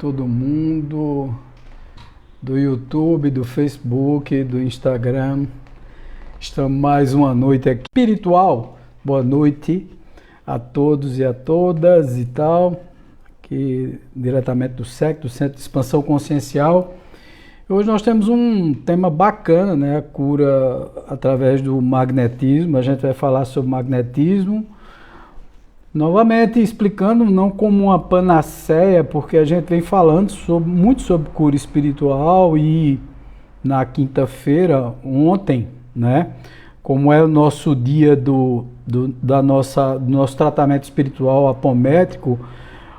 todo mundo do YouTube, do Facebook, do Instagram. Estamos mais uma noite aqui espiritual. Boa noite a todos e a todas e tal, aqui diretamente do SEC, do Centro de Expansão Consciencial. Hoje nós temos um tema bacana, né? A cura através do magnetismo. A gente vai falar sobre magnetismo. Novamente explicando, não como uma panaceia, porque a gente vem falando muito sobre cura espiritual e na quinta-feira, ontem, né? Como é o nosso dia do nosso tratamento espiritual apométrico,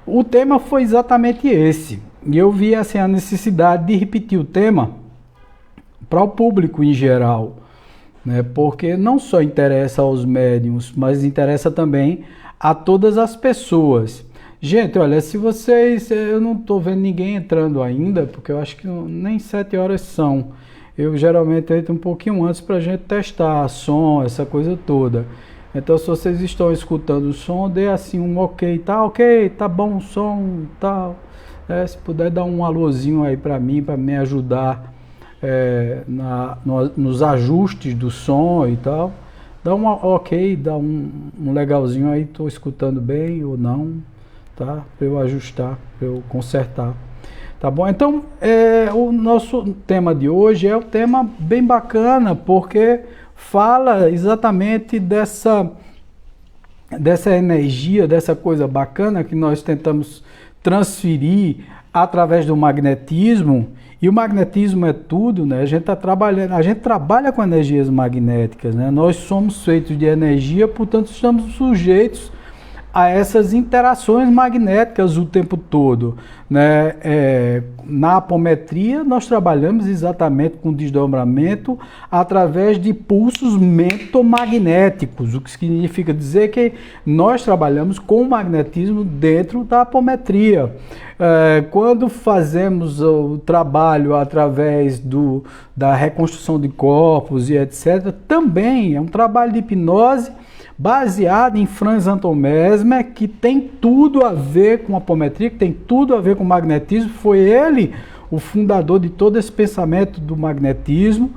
o tema foi exatamente esse. E eu vi assim, a necessidade de repetir o tema para o público em geral, né? Porque não só interessa aos médiuns, mas interessa também a todas as pessoas. Gente, olha, se vocês... Eu não estou vendo ninguém entrando ainda, porque eu acho que nem 7 horas são. Eu geralmente entro um pouquinho antes para a gente testar som, essa coisa toda. Então, se vocês estão escutando o som, dê assim um ok, tá bom o som, tal. Se puder dar um alôzinho aí para mim ajudar nos ajustes do som e tal. Dá um ok, dá um legalzinho aí, estou escutando bem ou não, tá? Para eu ajustar, para eu consertar. Tá bom? Então, o nosso tema de hoje é um tema bem bacana, porque fala exatamente dessa energia, dessa coisa bacana que nós tentamos transferir através do magnetismo. E o magnetismo é tudo, né? A gente trabalha com energias magnéticas, né? Nós somos feitos de energia, portanto estamos sujeitos a essas interações magnéticas o tempo todo, né? Na apometria nós trabalhamos exatamente com desdobramento através de pulsos mentomagnéticos, o que significa dizer que nós trabalhamos com o magnetismo dentro da apometria. Quando fazemos o trabalho através da reconstrução de corpos e etc., também é um trabalho de hipnose baseado em Franz Anton Mesmer, que tem tudo a ver com apometria, que tem tudo a ver com magnetismo. Foi ele o fundador de todo esse pensamento do magnetismo.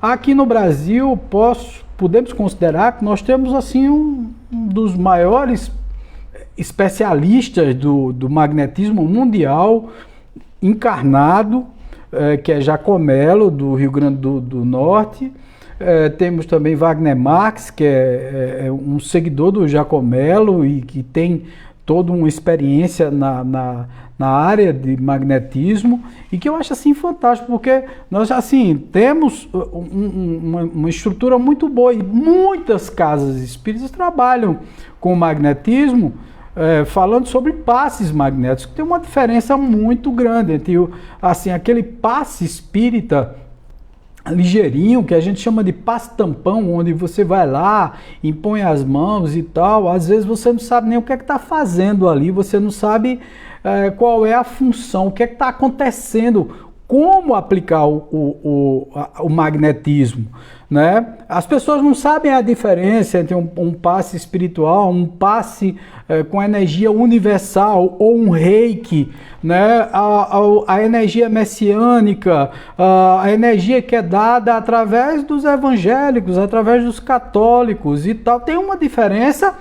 Aqui no Brasil, podemos considerar que nós temos assim um dos maiores especialistas do magnetismo mundial, encarnado, que é Jacomelo, do Rio Grande do Norte. Temos também Wagner Marx, que é um seguidor do Jacomelo e que tem toda uma experiência na área de magnetismo, e que eu acho assim fantástico, porque nós assim temos uma estrutura muito boa e muitas casas espíritas trabalham com magnetismo, falando sobre passes magnéticos, que tem uma diferença muito grande entre assim, aquele passe espírita ligeirinho, que a gente chama de passe tampão, onde você vai lá, impõe as mãos e tal. Às vezes você não sabe nem o que é que está fazendo ali, você não sabe qual é a função, o que é que está acontecendo, como aplicar o magnetismo, né? As pessoas não sabem a diferença entre um passe espiritual, um passe com energia universal ou um reiki, né? A energia messiânica, a energia que é dada através dos evangélicos, através dos católicos e tal. Tem uma diferença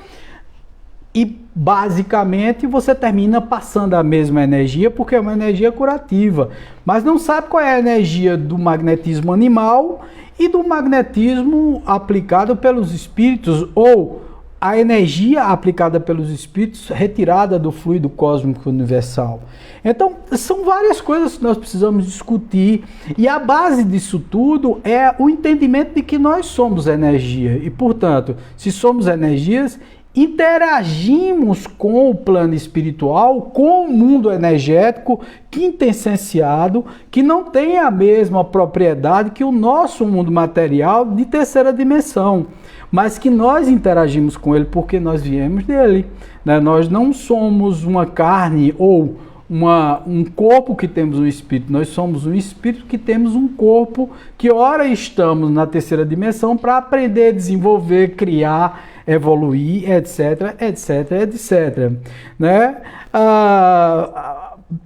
e basicamente você termina passando a mesma energia, porque é uma energia curativa, mas não sabe qual é a energia do magnetismo animal e do magnetismo aplicado pelos espíritos, ou a energia aplicada pelos espíritos retirada do fluido cósmico universal. Então, são várias coisas que nós precisamos discutir, e a base disso tudo é o entendimento de que nós somos energia, e portanto, se somos energias, interagimos com o plano espiritual, com o mundo energético quintessenciado, que não tem a mesma propriedade que o nosso mundo material de terceira dimensão, mas que nós interagimos com ele porque nós viemos dele, né? Nós não somos uma carne ou um corpo que temos um espírito, nós somos um espírito que temos um corpo que ora estamos na terceira dimensão para aprender, desenvolver, criar, evoluir, etc, etc, etc, né?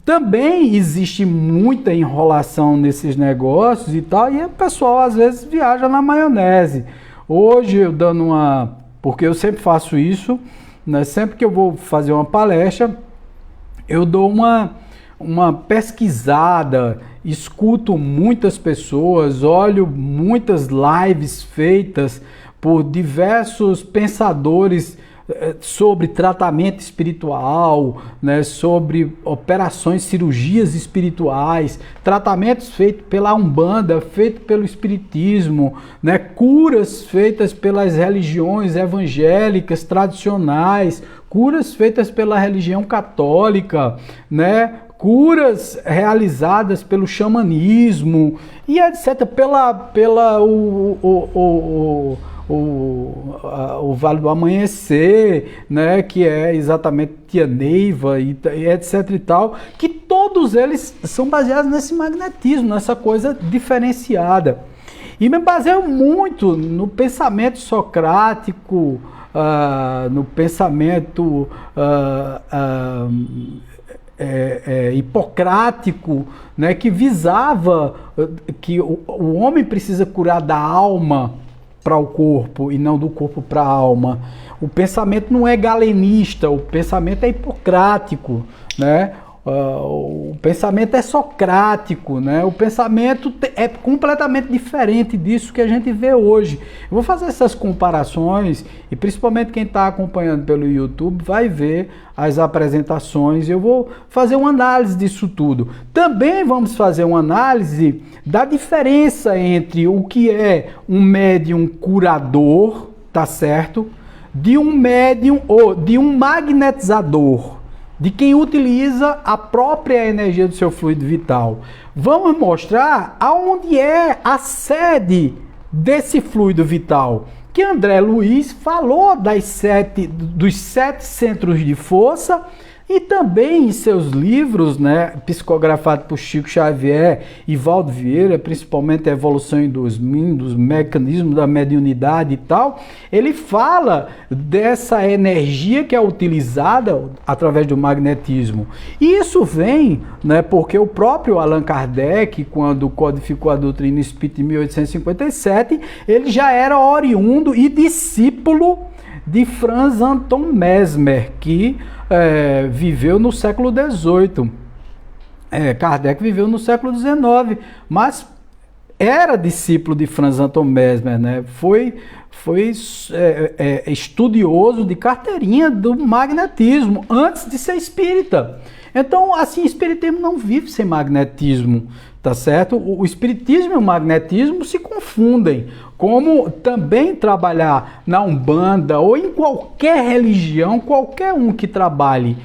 também existe muita enrolação nesses negócios e tal, e o pessoal às vezes viaja na maionese. Hoje eu dando porque eu sempre faço isso, né? Sempre que eu vou fazer uma palestra, eu dou uma pesquisada, escuto muitas pessoas, olho muitas lives feitas por diversos pensadores sobre tratamento espiritual, né, sobre operações, cirurgias espirituais, tratamentos feitos pela Umbanda, feitos pelo Espiritismo, né, curas feitas pelas religiões evangélicas tradicionais, curas feitas pela religião católica, né, curas realizadas pelo xamanismo e etc. O Vale do Amanhecer, né, que é exatamente Tia Neiva e etc e tal, que todos eles são baseados nesse magnetismo, nessa coisa diferenciada. E me baseio muito no pensamento socrático, no pensamento hipocrático, né, que visava que o homem precisa curar da alma para o corpo e não do corpo para a alma. O pensamento não é galenista, o pensamento é hipocrático, né? O pensamento é socrático, né? O pensamento é completamente diferente disso que a gente vê hoje. Eu vou fazer essas comparações e principalmente quem está acompanhando pelo YouTube vai ver as apresentações. Eu vou fazer uma análise disso tudo. Também vamos fazer uma análise da diferença entre o que é um médium curador, tá certo? De um médium ou de um magnetizador, de quem utiliza a própria energia do seu fluido vital. Vamos mostrar aonde é a sede desse fluido vital, que André Luiz falou dos 7 centros de força, e também em seus livros, né, psicografados por Chico Xavier e Valdo Vieira, principalmente a Evolução em 2000, dos mecanismos da mediunidade e tal, ele fala dessa energia que é utilizada através do magnetismo. E isso vem, né, porque o próprio Allan Kardec, quando codificou a doutrina espírita em 1857, ele já era oriundo e discípulo de Franz Anton Mesmer, que viveu no século XVIII. Kardec viveu no século XIX, mas era discípulo de Franz Anton Mesmer, né? Foi estudioso de carteirinha do magnetismo antes de ser espírita. Então, assim, o espiritismo não vive sem magnetismo, tá certo? O espiritismo e o magnetismo se confundem, como também trabalhar na Umbanda ou em qualquer religião, qualquer um que trabalhe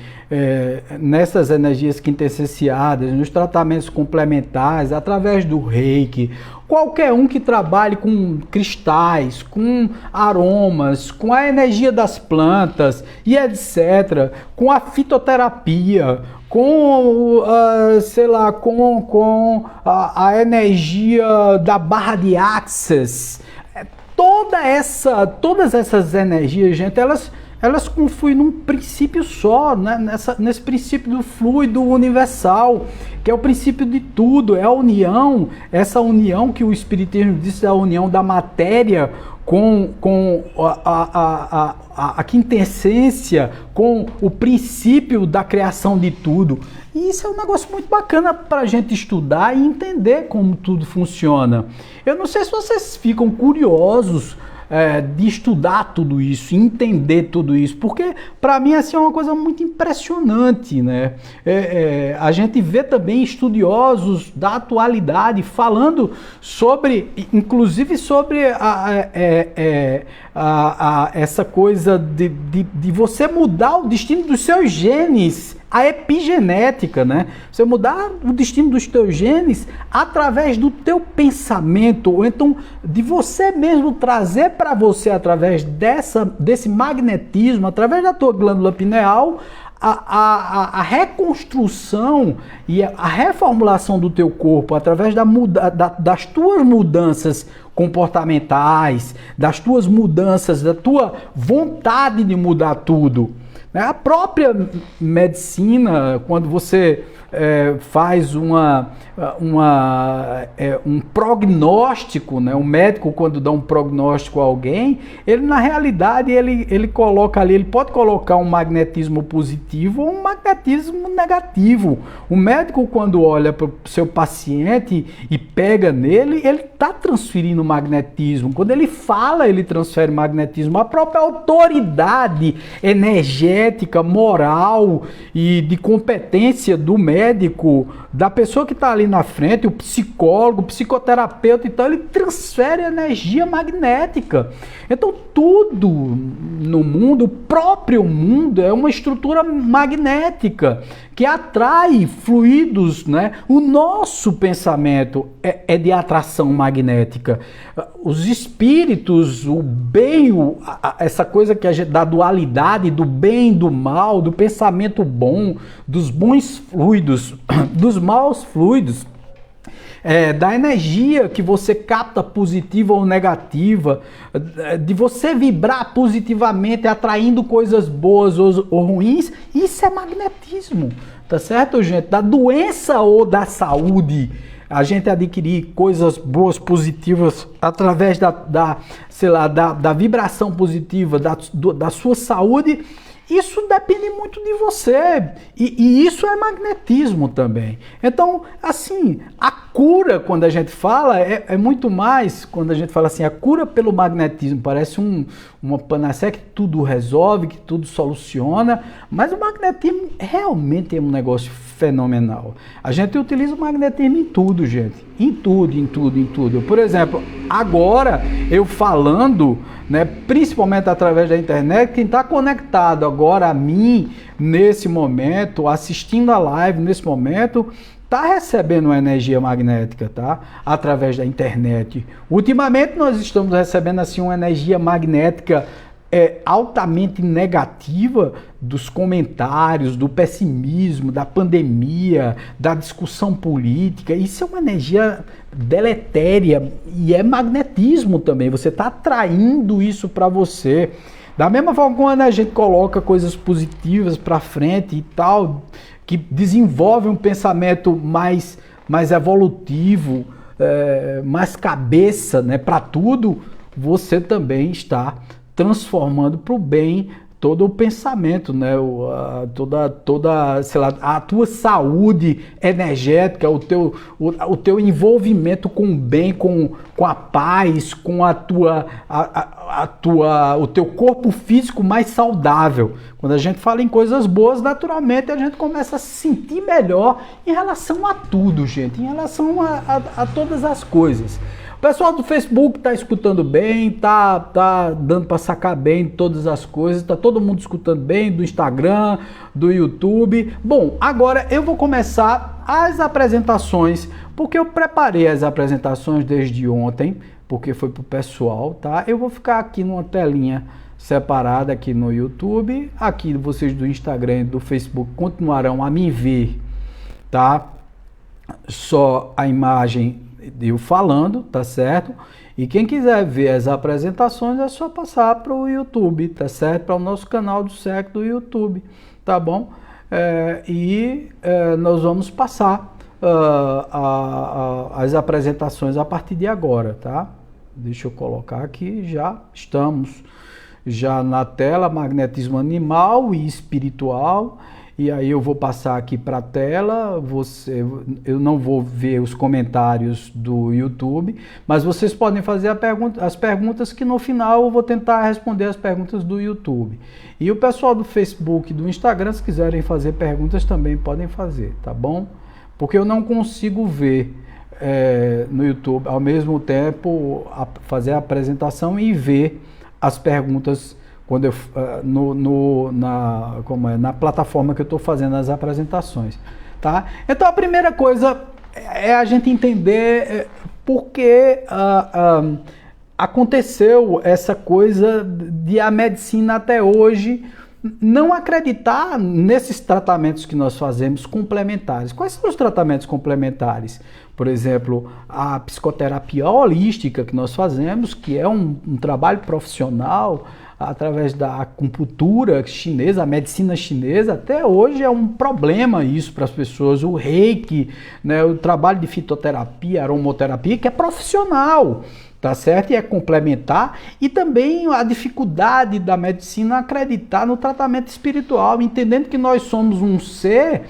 nessas energias quintessenciadas, nos tratamentos complementares, através do Reiki, qualquer um que trabalhe com cristais, com aromas, com a energia das plantas e etc., com a fitoterapia, com, a energia da barra de Axis, todas essas energias, gente, elas confluem num princípio só, né? Nesse princípio do fluido universal, que é o princípio de tudo, é a união, essa união que o Espiritismo diz, é a união da matéria com a quintessência, com o princípio da criação de tudo. E isso é um negócio muito bacana para a gente estudar e entender como tudo funciona. Eu não sei se vocês ficam curiosos de estudar tudo isso, entender tudo isso, porque para mim assim, é uma coisa muito impressionante, né? A gente vê também estudiosos da atualidade falando sobre, inclusive sobre essa coisa de você mudar o destino dos seus genes, a epigenética, né? Você mudar o destino dos teus genes através do teu pensamento, ou então de você mesmo trazer para você, através desse magnetismo, através da tua glândula pineal, a reconstrução e a reformulação do teu corpo através das tuas mudanças comportamentais, das tuas mudanças, da tua vontade de mudar tudo. A própria medicina, quando você faz um prognóstico, né? Um médico, quando dá um prognóstico a alguém, ele na realidade ele coloca ali, ele pode colocar um magnetismo positivo ou um magnetismo negativo. O médico, quando olha para o seu paciente e pega nele, ele está transferindo magnetismo. Quando ele fala, ele transfere magnetismo. A própria autoridade energética, moral e de competência do médico, da pessoa que está ali na frente, o psicólogo, o psicoterapeuta, então ele transfere energia magnética. Então tudo no mundo, o próprio mundo, é uma estrutura magnética que atrai fluidos, né? O nosso pensamento é de atração magnética. Os espíritos, o bem, essa coisa que a gente, da dualidade, do bem, do mal, do pensamento bom, dos bons fluidos, dos maus fluidos, da energia que você capta positiva ou negativa, de você vibrar positivamente, atraindo coisas boas ou ruins, isso é magnetismo, tá certo, gente? Da doença ou da saúde, a gente adquirir coisas boas, positivas, através da vibração positiva, da sua saúde. Isso depende muito de você, e isso é magnetismo também. Então, assim, a cura, quando a gente fala, é muito mais, quando a gente fala assim, a cura pelo magnetismo, parece uma panaceia que tudo resolve, que tudo soluciona, mas o magnetismo realmente é um negócio fenomenal. A gente utiliza o magnetismo em tudo, gente, em tudo. Por exemplo, agora, eu falando, né, principalmente através da internet, quem está conectado agora a mim, nesse momento, assistindo a live nesse momento, está recebendo uma energia magnética, tá? Através da internet. Ultimamente nós estamos recebendo assim uma energia magnética altamente negativa dos comentários, do pessimismo, da pandemia, da discussão política. Isso é uma energia deletéria e é magnetismo também. Você está atraindo isso para você. Da mesma forma quando a gente coloca coisas positivas para frente e tal, que desenvolve um pensamento mais evolutivo, mais cabeça, né, para tudo, você também está transformando para o bem todo o pensamento, né? Toda, sei lá, a tua saúde energética, o teu envolvimento com o bem, com a paz, com o teu corpo físico mais saudável. Quando a gente fala em coisas boas, naturalmente a gente começa a se sentir melhor em relação a tudo, gente, em relação a todas as coisas. O pessoal do Facebook está escutando bem, tá dando para sacar bem todas as coisas, tá todo mundo escutando bem, do Instagram, do YouTube. Bom, agora eu vou começar as apresentações, porque eu preparei as apresentações desde ontem, porque foi pro pessoal, tá? Eu vou ficar aqui numa telinha separada aqui no YouTube, aqui vocês do Instagram e do Facebook continuarão a me ver, tá? Só a imagem eu falando, tá certo? E quem quiser ver as apresentações é só passar para o YouTube, tá certo? Para o nosso canal do SEC do YouTube, tá bom? Nós vamos passar as apresentações a partir de agora, tá? Deixa eu colocar aqui, já estamos já na tela, magnetismo animal e espiritual. E aí eu vou passar aqui para a tela, eu não vou ver os comentários do YouTube, mas vocês podem fazer as perguntas que no final eu vou tentar responder as perguntas do YouTube. E o pessoal do Facebook e do Instagram, se quiserem fazer perguntas, também podem fazer, tá bom? Porque eu não consigo ver no YouTube ao mesmo tempo fazer a apresentação e ver as perguntas quando eu, na plataforma que eu estou fazendo as apresentações, tá? Então a primeira coisa é a gente entender por que aconteceu essa coisa de a medicina até hoje não acreditar nesses tratamentos que nós fazemos complementares. Quais são os tratamentos complementares? Por exemplo, a psicoterapia holística que nós fazemos, que é um trabalho profissional, através da acupuntura chinesa, a medicina chinesa, até hoje é um problema isso para as pessoas. O reiki, né, o trabalho de fitoterapia, aromoterapia, que é profissional, tá certo? E é complementar. E também a dificuldade da medicina acreditar no tratamento espiritual, entendendo que nós somos um ser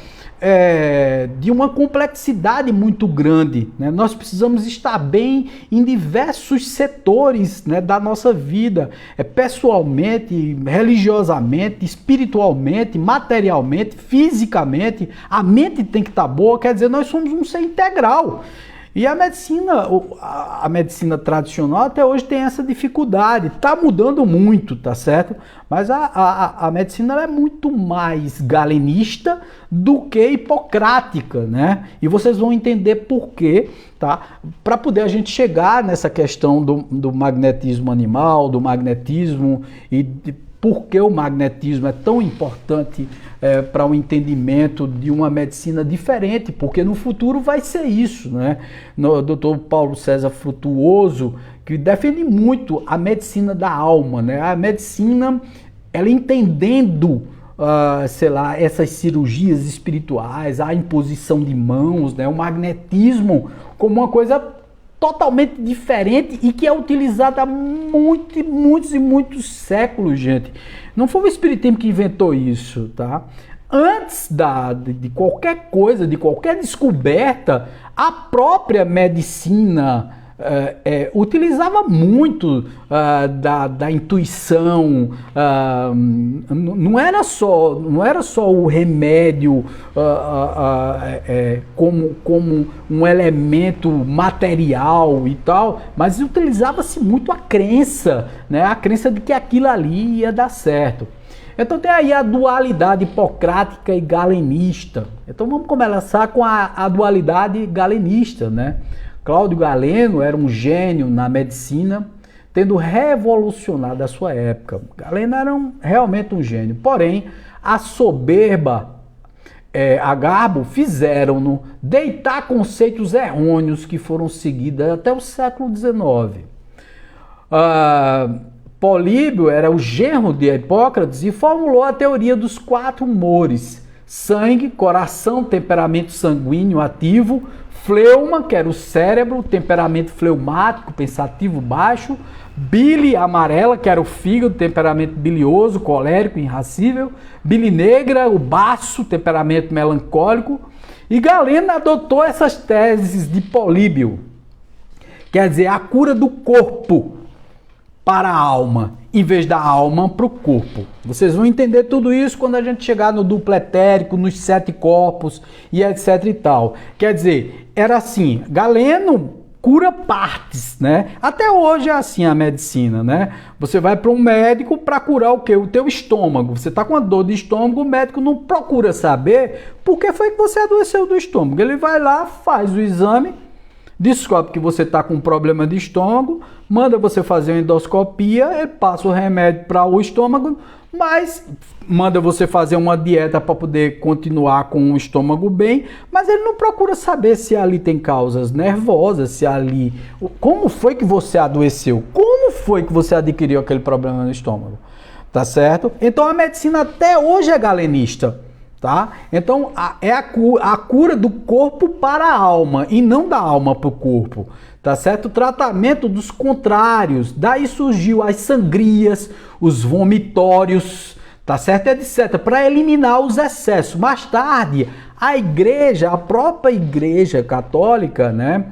de uma complexidade muito grande, né? Nós precisamos estar bem em diversos setores, né, da nossa vida, pessoalmente, religiosamente, espiritualmente, materialmente, fisicamente. A mente tem que estar boa, quer dizer, nós somos um ser integral. E a medicina tradicional até hoje tem essa dificuldade, está mudando muito, tá certo? Mas a medicina ela é muito mais galenista do que hipocrática, né? E vocês vão entender por quê, tá? Para poder a gente chegar nessa questão do magnetismo animal, do magnetismo e por que o magnetismo é tão importante para o entendimento de uma medicina diferente, porque no futuro vai ser isso, né? O Dr. Paulo César Frutuoso, que defende muito a medicina da alma, né? A medicina, ela entendendo, sei lá, essas cirurgias espirituais, a imposição de mãos, né? O magnetismo como uma coisa totalmente diferente e que é utilizada há muitos séculos, gente. Não foi o Espiritismo que inventou isso, tá? Antes de qualquer coisa, de qualquer descoberta, a própria medicina utilizava muito da intuição. Não era só o remédio como um elemento material e tal, mas utilizava-se muito a crença, né? A crença de que aquilo ali ia dar certo. Então tem aí a dualidade hipocrática e galenista. Então vamos começar com a dualidade galenista, né? Cláudio Galeno era um gênio na medicina, tendo revolucionado a sua época. Galeno era realmente um gênio. Porém, a soberba, a garbo, fizeram-no deitar conceitos errôneos que foram seguidos até o século XIX. Políbio era o genro de Hipócrates e formulou a teoria dos 4 humores: sangue, coração, temperamento sanguíneo ativo, fleuma, que era o cérebro, temperamento fleumático, pensativo baixo, bile amarela, que era o fígado, temperamento bilioso, colérico, irascível, bile negra, o baço, temperamento melancólico. E Galeno adotou essas teses de Políbio, quer dizer, a cura do corpo para a alma, em vez da alma para o corpo. Vocês vão entender tudo isso quando a gente chegar no duplo etérico, nos 7 corpos e etc e tal. Quer dizer, era assim, Galeno cura partes, né? Até hoje é assim a medicina, né? Você vai para um médico para curar o quê? O teu estômago. Você está com uma dor de estômago, o médico não procura saber por que foi que você adoeceu do estômago. Ele vai lá, faz o exame, descobre que você está com um problema de estômago, manda você fazer uma endoscopia, ele passa o remédio para o estômago, mas manda você fazer uma dieta para poder continuar com o estômago bem, mas ele não procura saber se ali tem causas nervosas, se ali... Como foi que você adoeceu? Como foi que você adquiriu aquele problema no estômago? Tá certo? Então a medicina até hoje é galenista. Tá? Então é a cura do corpo para a alma e não da alma para o corpo, tá certo? O tratamento dos contrários, daí surgiu as sangrias, os vomitórios, tá certo? Etc, para eliminar os excessos. Mais tarde, a própria igreja católica, né,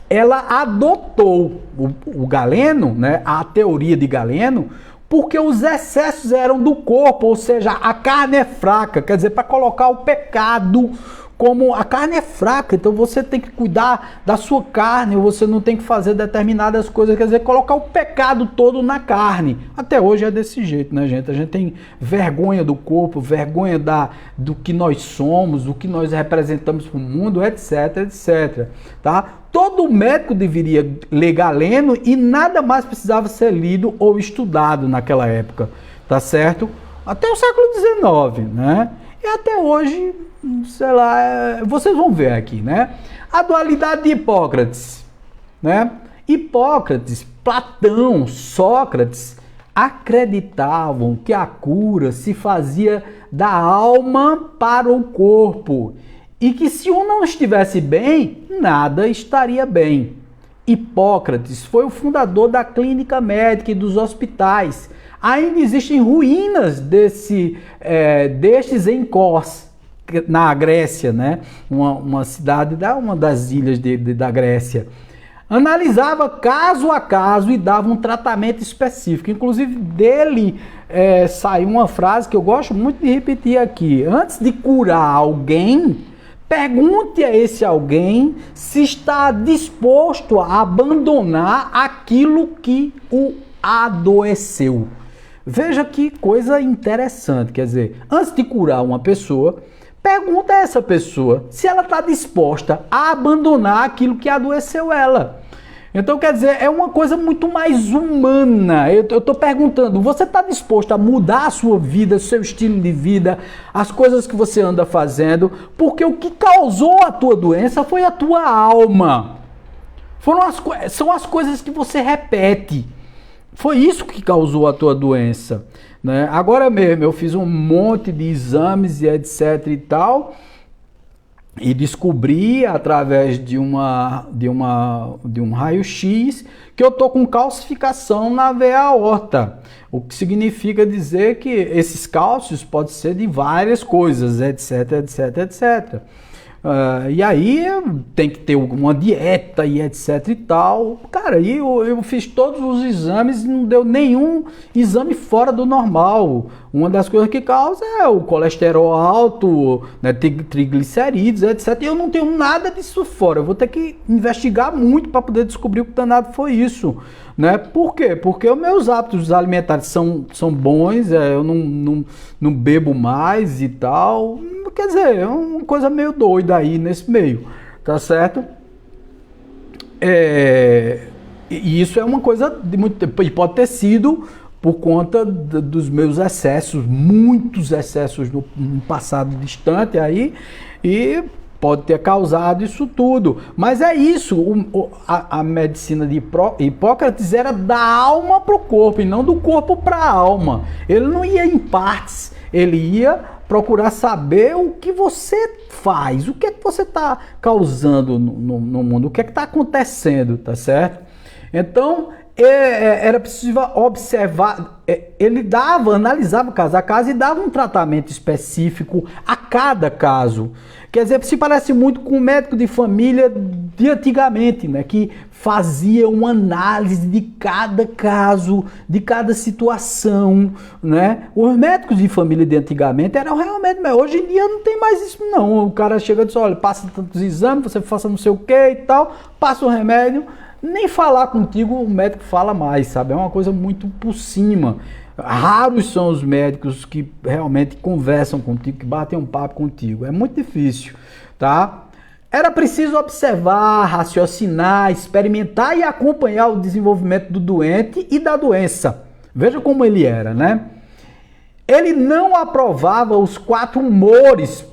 ela adotou o Galeno, né, a teoria de Galeno, porque os excessos eram do corpo, ou seja, a carne é fraca, quer dizer, para colocar o pecado como a carne é fraca, então você tem que cuidar da sua carne, você não tem que fazer determinadas coisas, quer dizer, colocar o pecado todo na carne. Até hoje é desse jeito, né, gente? A gente tem vergonha do corpo, vergonha do que nós somos, do que nós representamos para o mundo, etc, etc, tá? Todo médico deveria ler Galeno e nada mais precisava ser lido ou estudado naquela época, tá certo? Até o século XIX, né? E até hoje, sei lá, vocês vão ver aqui, né? A dualidade de Hipócrates, né? Hipócrates, Platão, Sócrates acreditavam que a cura se fazia da alma para o corpo e que se um não estivesse bem, nada estaria bem. Hipócrates foi o fundador da clínica médica e dos hospitais. Ainda existem ruínas destes em Kos, na Grécia, né? Uma cidade, uma das ilhas da Grécia. Analisava caso a caso e dava um tratamento específico. Inclusive, dele saiu uma frase que eu gosto muito de repetir aqui. Antes de curar alguém, pergunte a esse alguém se está disposto a abandonar aquilo que o adoeceu. Veja que coisa interessante. Quer dizer, antes de curar uma pessoa, pergunta a essa pessoa se ela está disposta a abandonar aquilo que adoeceu ela. Então, quer dizer, é uma coisa muito mais humana. Eu estou perguntando, você está disposto a mudar a sua vida, seu estilo de vida, as coisas que você anda fazendo, porque o que causou a tua doença foi a tua alma. São as coisas que você repete. Foi isso que causou a tua doença, né? Agora mesmo, eu fiz um monte de exames e etc e tal, e descobri através de um raio-x que eu tô com calcificação na veia aorta, o que significa dizer que esses cálcios podem ser de várias coisas, etc, etc, etc. E aí tem que ter uma dieta e etc e tal. Cara, aí eu fiz todos os exames e não deu nenhum exame fora do normal. Uma das coisas que causa é o colesterol alto, né, triglicerídeos, etc. E eu não tenho nada disso fora. Eu vou ter que investigar muito para poder descobrir o que danado foi isso. Né? Por quê? Porque os meus hábitos alimentares são bons, eu não bebo mais e tal. Quer dizer, é uma coisa meio doida aí nesse meio, tá certo? E isso é uma coisa de muito tempo, e pode ter sido por conta dos meus excessos, muitos excessos no passado distante aí, e pode ter causado isso tudo. Mas é isso, a medicina de Hipócrates era da alma para o corpo e não do corpo para a alma. Ele não ia em partes, ele ia procurar saber o que você faz, o que é que você está causando no mundo, o que é que está acontecendo, tá certo? Então, era preciso observar, ele analisava caso a caso e dava um tratamento específico a cada caso. Quer dizer, se parece muito com o médico de família de antigamente, né, que fazia uma análise de cada caso, de cada situação, né? Os médicos de família de antigamente eram realmente, mas hoje em dia não tem mais isso não. O cara chega e diz, olha, passa tantos exames, você faça não sei o que e tal, passa o remédio, nem falar contigo o médico fala mais, sabe? É uma coisa muito por cima. Raros são os médicos que realmente conversam contigo, que batem um papo contigo. É muito difícil, tá? Era preciso observar, raciocinar, experimentar e acompanhar o desenvolvimento do doente e da doença. Veja como ele era, né? Ele não aprovava os 4 humores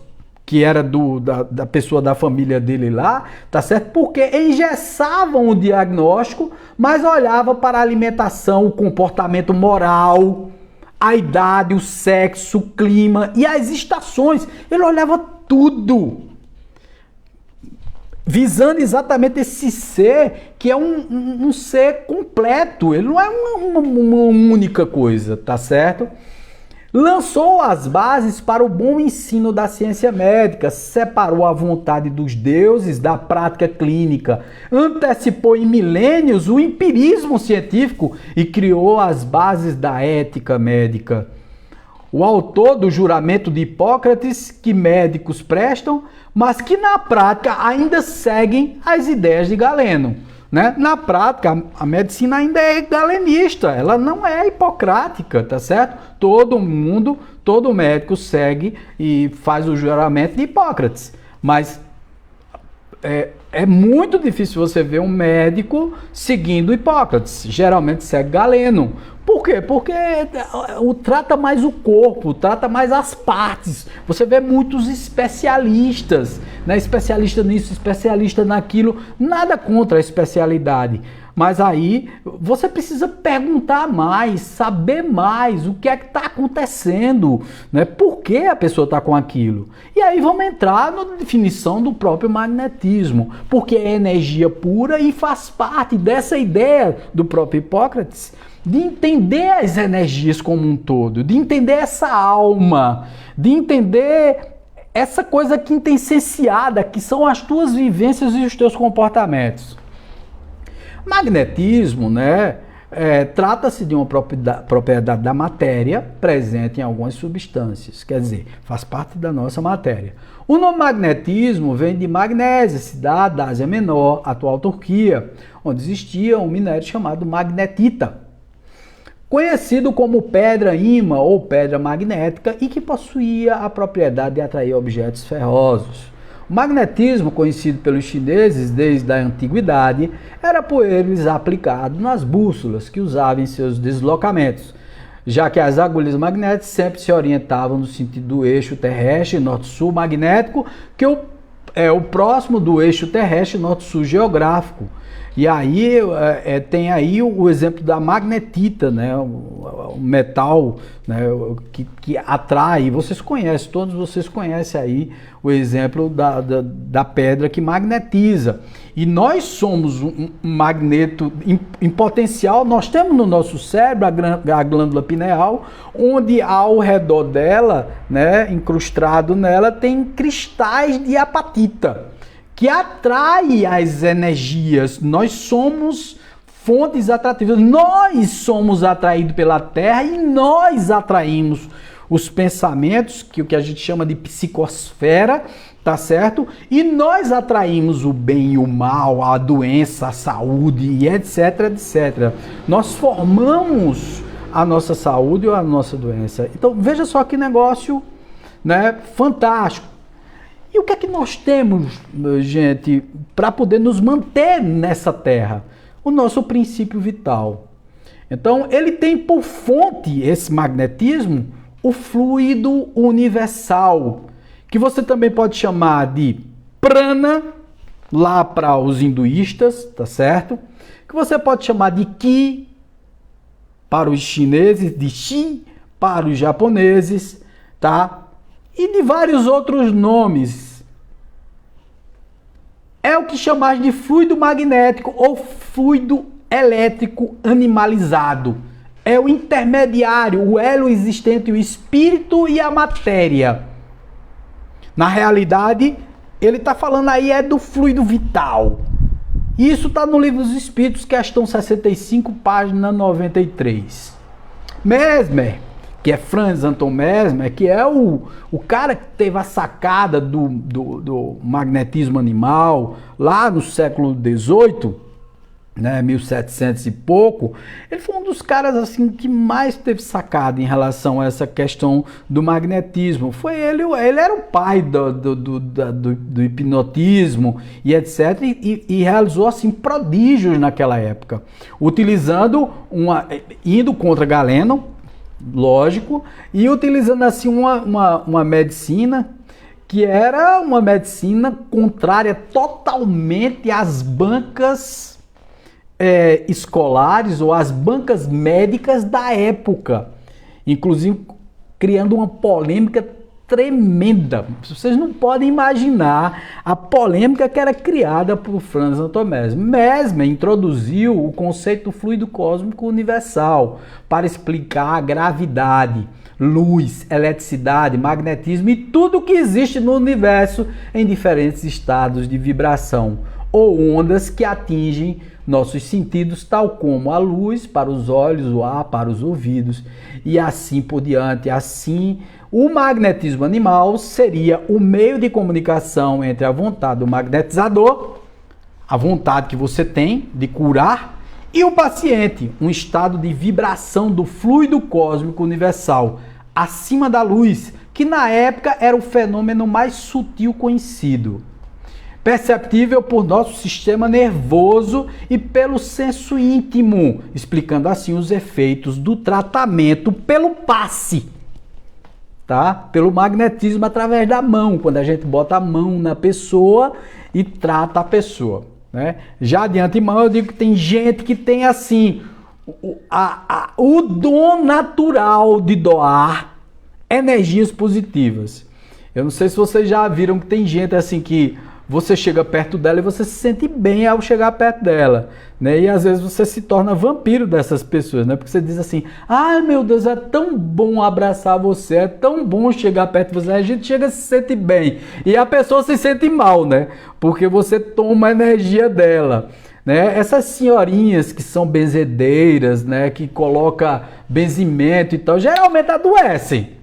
que era da pessoa da família dele lá, tá certo? Porque engessavam o diagnóstico, mas olhava para a alimentação, o comportamento moral, a idade, o sexo, o clima e as estações. Ele olhava tudo, visando exatamente esse ser, que é um ser completo. Ele não é uma única coisa, tá certo? Lançou as bases para o bom ensino da ciência médica, separou a vontade dos deuses da prática clínica, antecipou em milênios o empirismo científico e criou as bases da ética médica. O autor do juramento de Hipócrates, que médicos prestam, mas que na prática ainda seguem as ideias de Galeno. Né? Na prática, a medicina ainda é galenista, ela não é hipocrática, tá certo? Todo médico segue e faz o juramento de Hipócrates, mas é muito difícil você ver um médico seguindo Hipócrates, geralmente segue Galeno. Por quê? Porque trata mais o corpo, trata mais as partes. Você vê muitos especialistas né? Especialista nisso, especialista naquilo, nada contra a especialidade. Mas aí você precisa perguntar mais, saber mais o que é que está acontecendo, né? Por que a pessoa está com aquilo? E aí vamos entrar na definição do próprio magnetismo, porque é energia pura e faz parte dessa ideia do próprio Hipócrates de entender as energias como um todo, de entender essa alma, de entender essa coisa quintessenciada que são as tuas vivências e os teus comportamentos. Magnetismo, né, trata-se de uma propriedade da matéria presente em algumas substâncias, quer dizer, faz parte da nossa matéria. O nome magnetismo vem de Magnésia, cidade da Ásia Menor, atual Turquia, onde existia um minério chamado magnetita, conhecido como pedra ímã ou pedra magnética e que possuía a propriedade de atrair objetos ferrosos. O magnetismo, conhecido pelos chineses desde a antiguidade, era por eles aplicado nas bússolas que usavam em seus deslocamentos, já que as agulhas magnéticas sempre se orientavam no sentido do eixo terrestre norte-sul magnético, que é o próximo do eixo terrestre norte-sul geográfico. E aí tem aí o exemplo da magnetita, né? O metal, né? que atrai, vocês conhecem, todos vocês conhecem aí o exemplo da pedra que magnetiza. E nós somos um magneto em potencial, nós temos no nosso cérebro a glândula pineal, onde ao redor dela, né, incrustado nela, tem cristais de apatita, que atrai as energias. Nós somos fontes atrativas. Nós somos atraídos pela Terra e nós atraímos os pensamentos, que o que a gente chama de psicosfera, tá certo? E nós atraímos o bem e o mal, a doença, a saúde e etc, etc. Nós formamos a nossa saúde ou a nossa doença. Então, veja só que negócio, né, fantástico. E o que é que nós temos, gente, para poder nos manter nessa terra? O nosso princípio vital. Então, ele tem por fonte, esse magnetismo, o fluido universal, que você também pode chamar de prana, lá para os hinduístas, tá certo? Que você pode chamar de ki, para os chineses, de chi, para os japoneses, tá? E de vários outros nomes. É o que chamamos de fluido magnético ou fluido elétrico animalizado. É o intermediário, o elo existente entre o espírito e a matéria. Na realidade, ele está falando aí do fluido vital. Isso está no Livro dos Espíritos, questão 65, página 93. Mesmer, que é Franz Anton Mesmer, que é o cara que teve a sacada do magnetismo animal lá no século XVIII, né, 1700 e pouco, ele foi um dos caras assim que mais teve sacada em relação a essa questão do magnetismo. Foi ele era o pai do hipnotismo e etc. E realizou assim prodígios naquela época, utilizando indo contra Galeno, lógico, e utilizando assim uma medicina que era uma medicina contrária totalmente às bancas escolares ou às bancas médicas da época, inclusive criando uma polêmica tremenda. Vocês não podem imaginar a polêmica que era criada por Franz Anton Mesmer. Mesmer introduziu o conceito do fluido cósmico universal para explicar a gravidade, luz, eletricidade, magnetismo e tudo que existe no universo em diferentes estados de vibração ou ondas que atingem nossos sentidos, tal como a luz para os olhos, o ar para os ouvidos e assim por diante. Assim, o magnetismo animal seria o meio de comunicação entre a vontade do magnetizador, a vontade que você tem de curar, e o paciente, um estado de vibração do fluido cósmico universal, acima da luz, que na época era o fenômeno mais sutil conhecido, perceptível por nosso sistema nervoso e pelo senso íntimo, explicando assim os efeitos do tratamento pelo passe. tá? Pelo magnetismo através da mão, quando a gente bota a mão na pessoa e trata a pessoa, né? Já de antemão eu digo que tem gente que tem assim o dom natural de doar energias positivas. Eu não sei se vocês já viram que tem gente assim que você chega perto dela e você se sente bem ao chegar perto dela, né? E às vezes você se torna vampiro dessas pessoas, né? Porque você diz assim, ai meu Deus, é tão bom abraçar você, é tão bom chegar perto de você, a gente chega e se sente bem. E a pessoa se sente mal, né? Porque você toma a energia dela, né? Essas senhorinhas que são benzedeiras, né? Que coloca benzimento e tal, geralmente adoecem.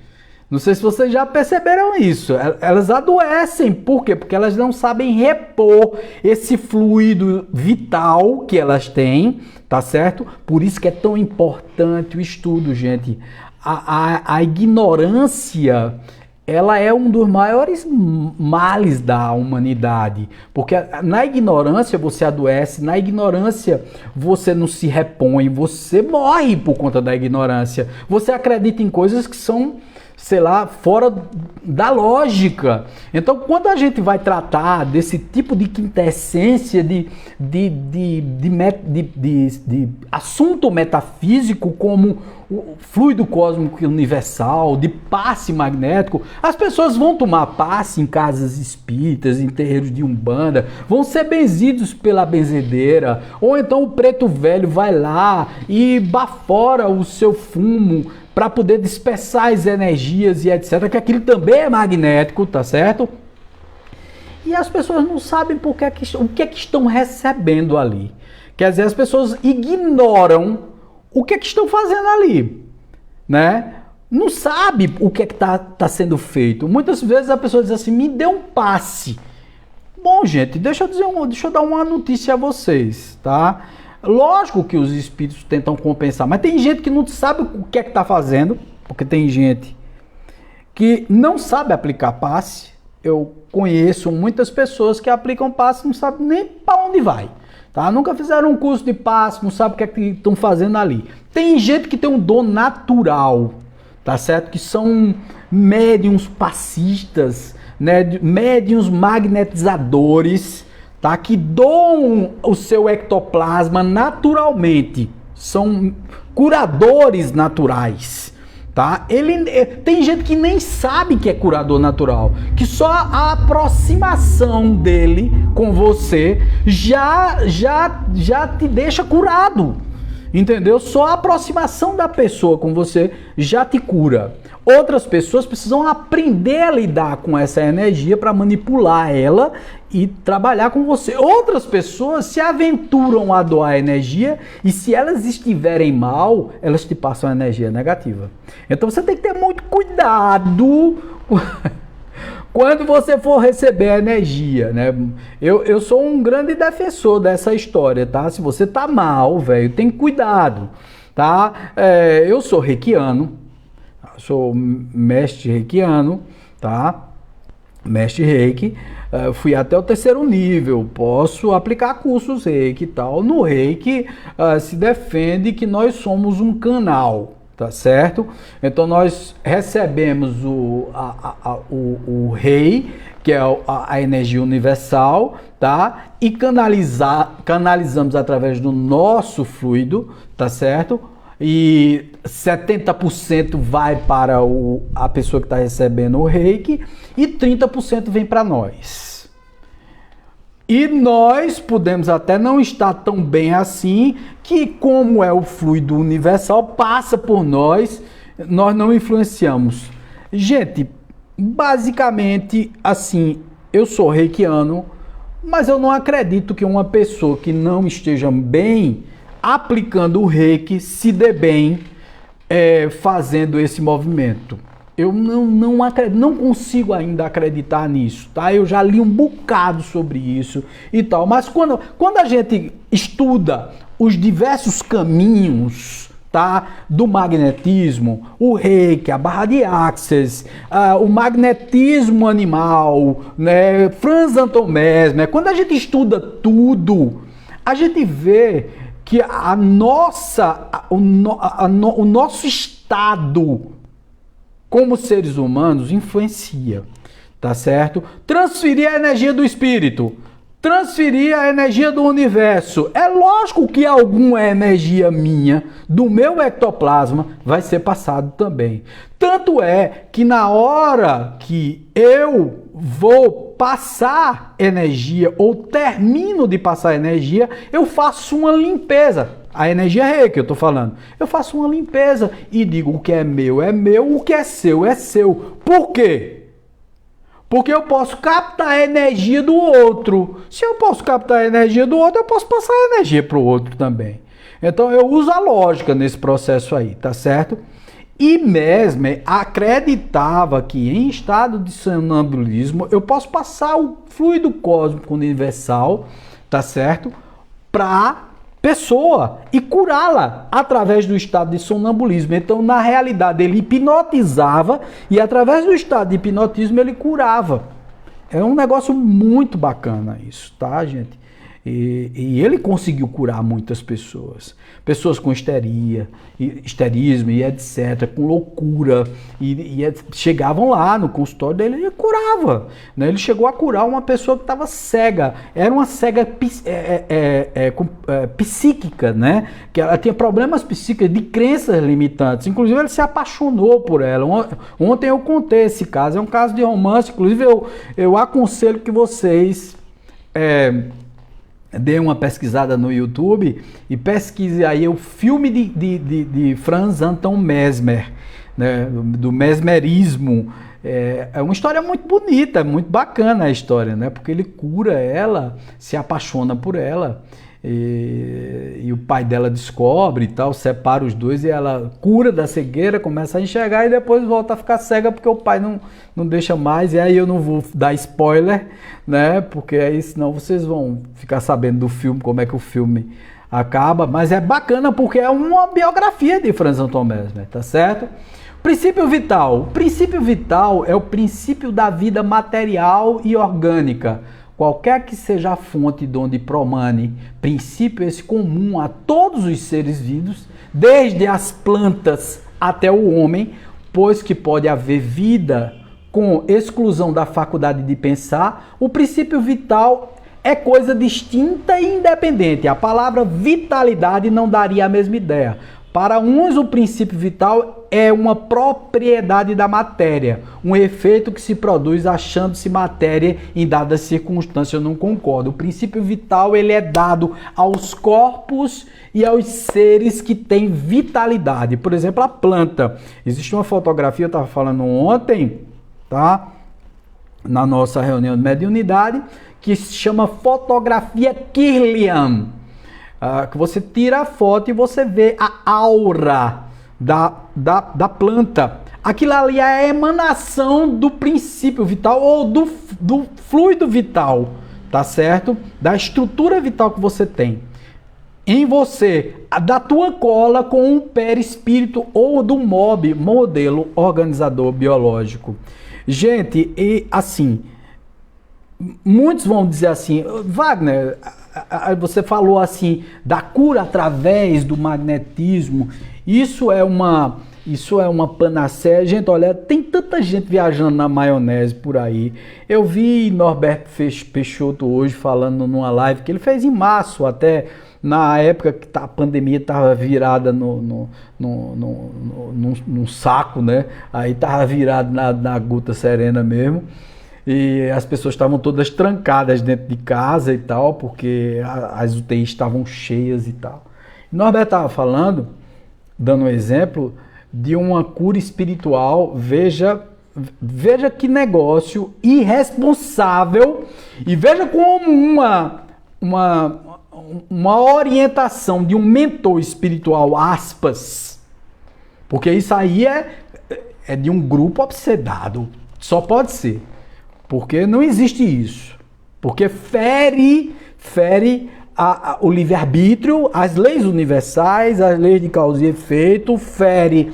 Não sei se vocês já perceberam isso. Elas adoecem. Por quê? Porque elas não sabem repor esse fluido vital que elas têm, tá certo? Por isso que é tão importante o estudo, gente. A ignorância, ela é um dos maiores males da humanidade. Porque na ignorância você adoece, na ignorância você não se repõe, você morre por conta da ignorância. Você acredita em coisas que são, sei lá, fora da lógica. Então, quando a gente vai tratar desse tipo de quintessência de assunto metafísico como o fluido cósmico universal, de passe magnético, as pessoas vão tomar passe em casas espíritas, em terreiros de umbanda, vão ser benzidos pela benzedeira, ou então o preto velho vai lá e bafora o seu fumo para poder dispersar as energias e etc, que aquilo também é magnético, tá certo? E as pessoas não sabem o que é que estão recebendo ali. Quer dizer, as pessoas ignoram o que é que estão fazendo ali, né? Não sabe o que é que tá sendo feito. Muitas vezes a pessoa diz assim, me dê um passe. Bom, gente, deixa eu dar uma notícia a vocês, tá? Lógico que os espíritos tentam compensar, mas tem gente que não sabe o que é que está fazendo, porque tem gente que não sabe aplicar passe. Eu conheço muitas pessoas que aplicam passe e não sabem nem para onde vai, tá? Nunca fizeram um curso de passe, não sabem o que é que estão fazendo ali. Tem gente que tem um dom natural, tá certo? Que são médiums passistas, né? Médiums magnetizadores, tá? Que doam o seu ectoplasma naturalmente, são curadores naturais, tá? Tem gente que nem sabe que é curador natural, que só a aproximação dele com você já te deixa curado, entendeu? Só a aproximação da pessoa com você já te cura. Outras pessoas precisam aprender a lidar com essa energia para manipular ela e trabalhar com você. Outras pessoas se aventuram a doar energia e se elas estiverem mal, elas te passam energia negativa. Então você tem que ter muito cuidado quando você for receber a energia, né? Eu sou um grande defensor dessa história, tá? Se você tá mal, velho, tem cuidado, tá? Eu sou reikiano, sou mestre reikiano, tá? Mestre reiki, fui até o 3º nível, posso aplicar cursos reiki e tal. No reiki se defende que nós somos um canal, tá certo? Então nós recebemos o rei, que é a energia universal, tá? E canalizamos através do nosso fluido, tá certo? E 70% vai para a pessoa que está recebendo o reiki e 30% vem para nós. E nós podemos até não estar tão bem assim, que como é o fluido universal, passa por nós não influenciamos. Gente, basicamente assim, eu sou reikiano, mas eu não acredito que uma pessoa que não esteja bem aplicando o reiki se dê bem fazendo esse movimento. Eu não consigo ainda acreditar nisso, tá? Eu já li um bocado sobre isso e tal, mas quando a gente estuda os diversos caminhos, tá, do magnetismo, o reiki, a barra de Access, o magnetismo animal, né, Franz Anton Mesmer, quando a gente estuda tudo, a gente vê que o nosso estado como seres humanos, influencia, tá certo? Transferir a energia do espírito, transferir a energia do universo. É lógico que alguma energia minha, do meu ectoplasma, vai ser passado também. Tanto é que na hora que eu vou passar energia, ou termino de passar energia, eu faço uma limpeza. A energia é que eu estou falando. Eu faço uma limpeza e digo: o que é meu, o que é seu, é seu. Por quê? Porque eu posso captar a energia do outro. Se eu posso captar a energia do outro, eu posso passar a energia para o outro também. Então eu uso a lógica nesse processo aí, tá certo? E Mesmer acreditava que em estado de sonambulismo eu posso passar o fluido cósmico universal, tá certo? Para pessoa e curá-la através do estado de sonambulismo. Então, na realidade, ele hipnotizava e através do estado de hipnotismo ele curava. É um negócio muito bacana isso, tá, gente? E ele conseguiu curar muitas pessoas. Pessoas com histerismo e etc., com loucura. Chegavam lá no consultório dele e curava. Né? Ele chegou a curar uma pessoa que estava cega. Era uma cega psíquica, né? Que ela tinha problemas psíquicos, de crenças limitantes. Inclusive, ele se apaixonou por ela. Ontem eu contei esse caso. É um caso de romance. Inclusive, eu aconselho que vocês... dê uma pesquisada no YouTube e pesquise aí o filme de Franz Anton Mesmer, né, do mesmerismo. É uma história muito bonita, muito bacana a história, né, porque ele cura ela, se apaixona por ela, e o pai dela descobre e tal, separa os dois e ela cura da cegueira, começa a enxergar e depois volta a ficar cega porque o pai não deixa mais. E aí eu não vou dar spoiler, né? Porque aí senão vocês vão ficar sabendo do filme, como é que o filme acaba. Mas é bacana porque é uma biografia de Franz Anton Mesmer, tá certo? Princípio vital. O princípio vital é o princípio da vida material e orgânica. Qualquer que seja a fonte de onde promane, princípio esse comum a todos os seres vivos, desde as plantas até o homem, pois que pode haver vida com exclusão da faculdade de pensar. O princípio vital é coisa distinta e independente. A palavra vitalidade não daria a mesma ideia. Para uns, o princípio vital é uma propriedade da matéria, um efeito que se produz achando-se matéria em dadas circunstâncias. Eu não concordo. O princípio vital ele é dado aos corpos e aos seres que têm vitalidade. Por exemplo, a planta. Existe uma fotografia, eu estava falando ontem, tá? Na nossa reunião de mediunidade, que se chama fotografia Kirlian. Que você tira a foto e você vê a aura da planta. Aquilo ali é a emanação do princípio vital ou do fluido vital, tá certo? Da estrutura vital que você tem em você, da tua cola com o perispírito ou do MOB, modelo organizador biológico. Gente, e assim, muitos vão dizer assim: Wagner, você falou assim da cura através do magnetismo. Isso é uma panaceia. Gente, olha, tem tanta gente viajando na maionese por aí. Eu vi Norberto Peixoto hoje falando numa live que ele fez em março, até na época que a pandemia estava virada num saco, né? Aí estava virado na Guta Serena mesmo. E as pessoas estavam todas trancadas dentro de casa e tal, porque as UTIs estavam cheias e tal. Norberto estava falando, dando um exemplo, de uma cura espiritual. Veja que negócio irresponsável, e veja como uma orientação de um mentor espiritual, aspas, porque isso aí é de um grupo obsedado, só pode ser. Porque não existe isso. Porque fere o livre-arbítrio, as leis universais, as leis de causa e efeito, fere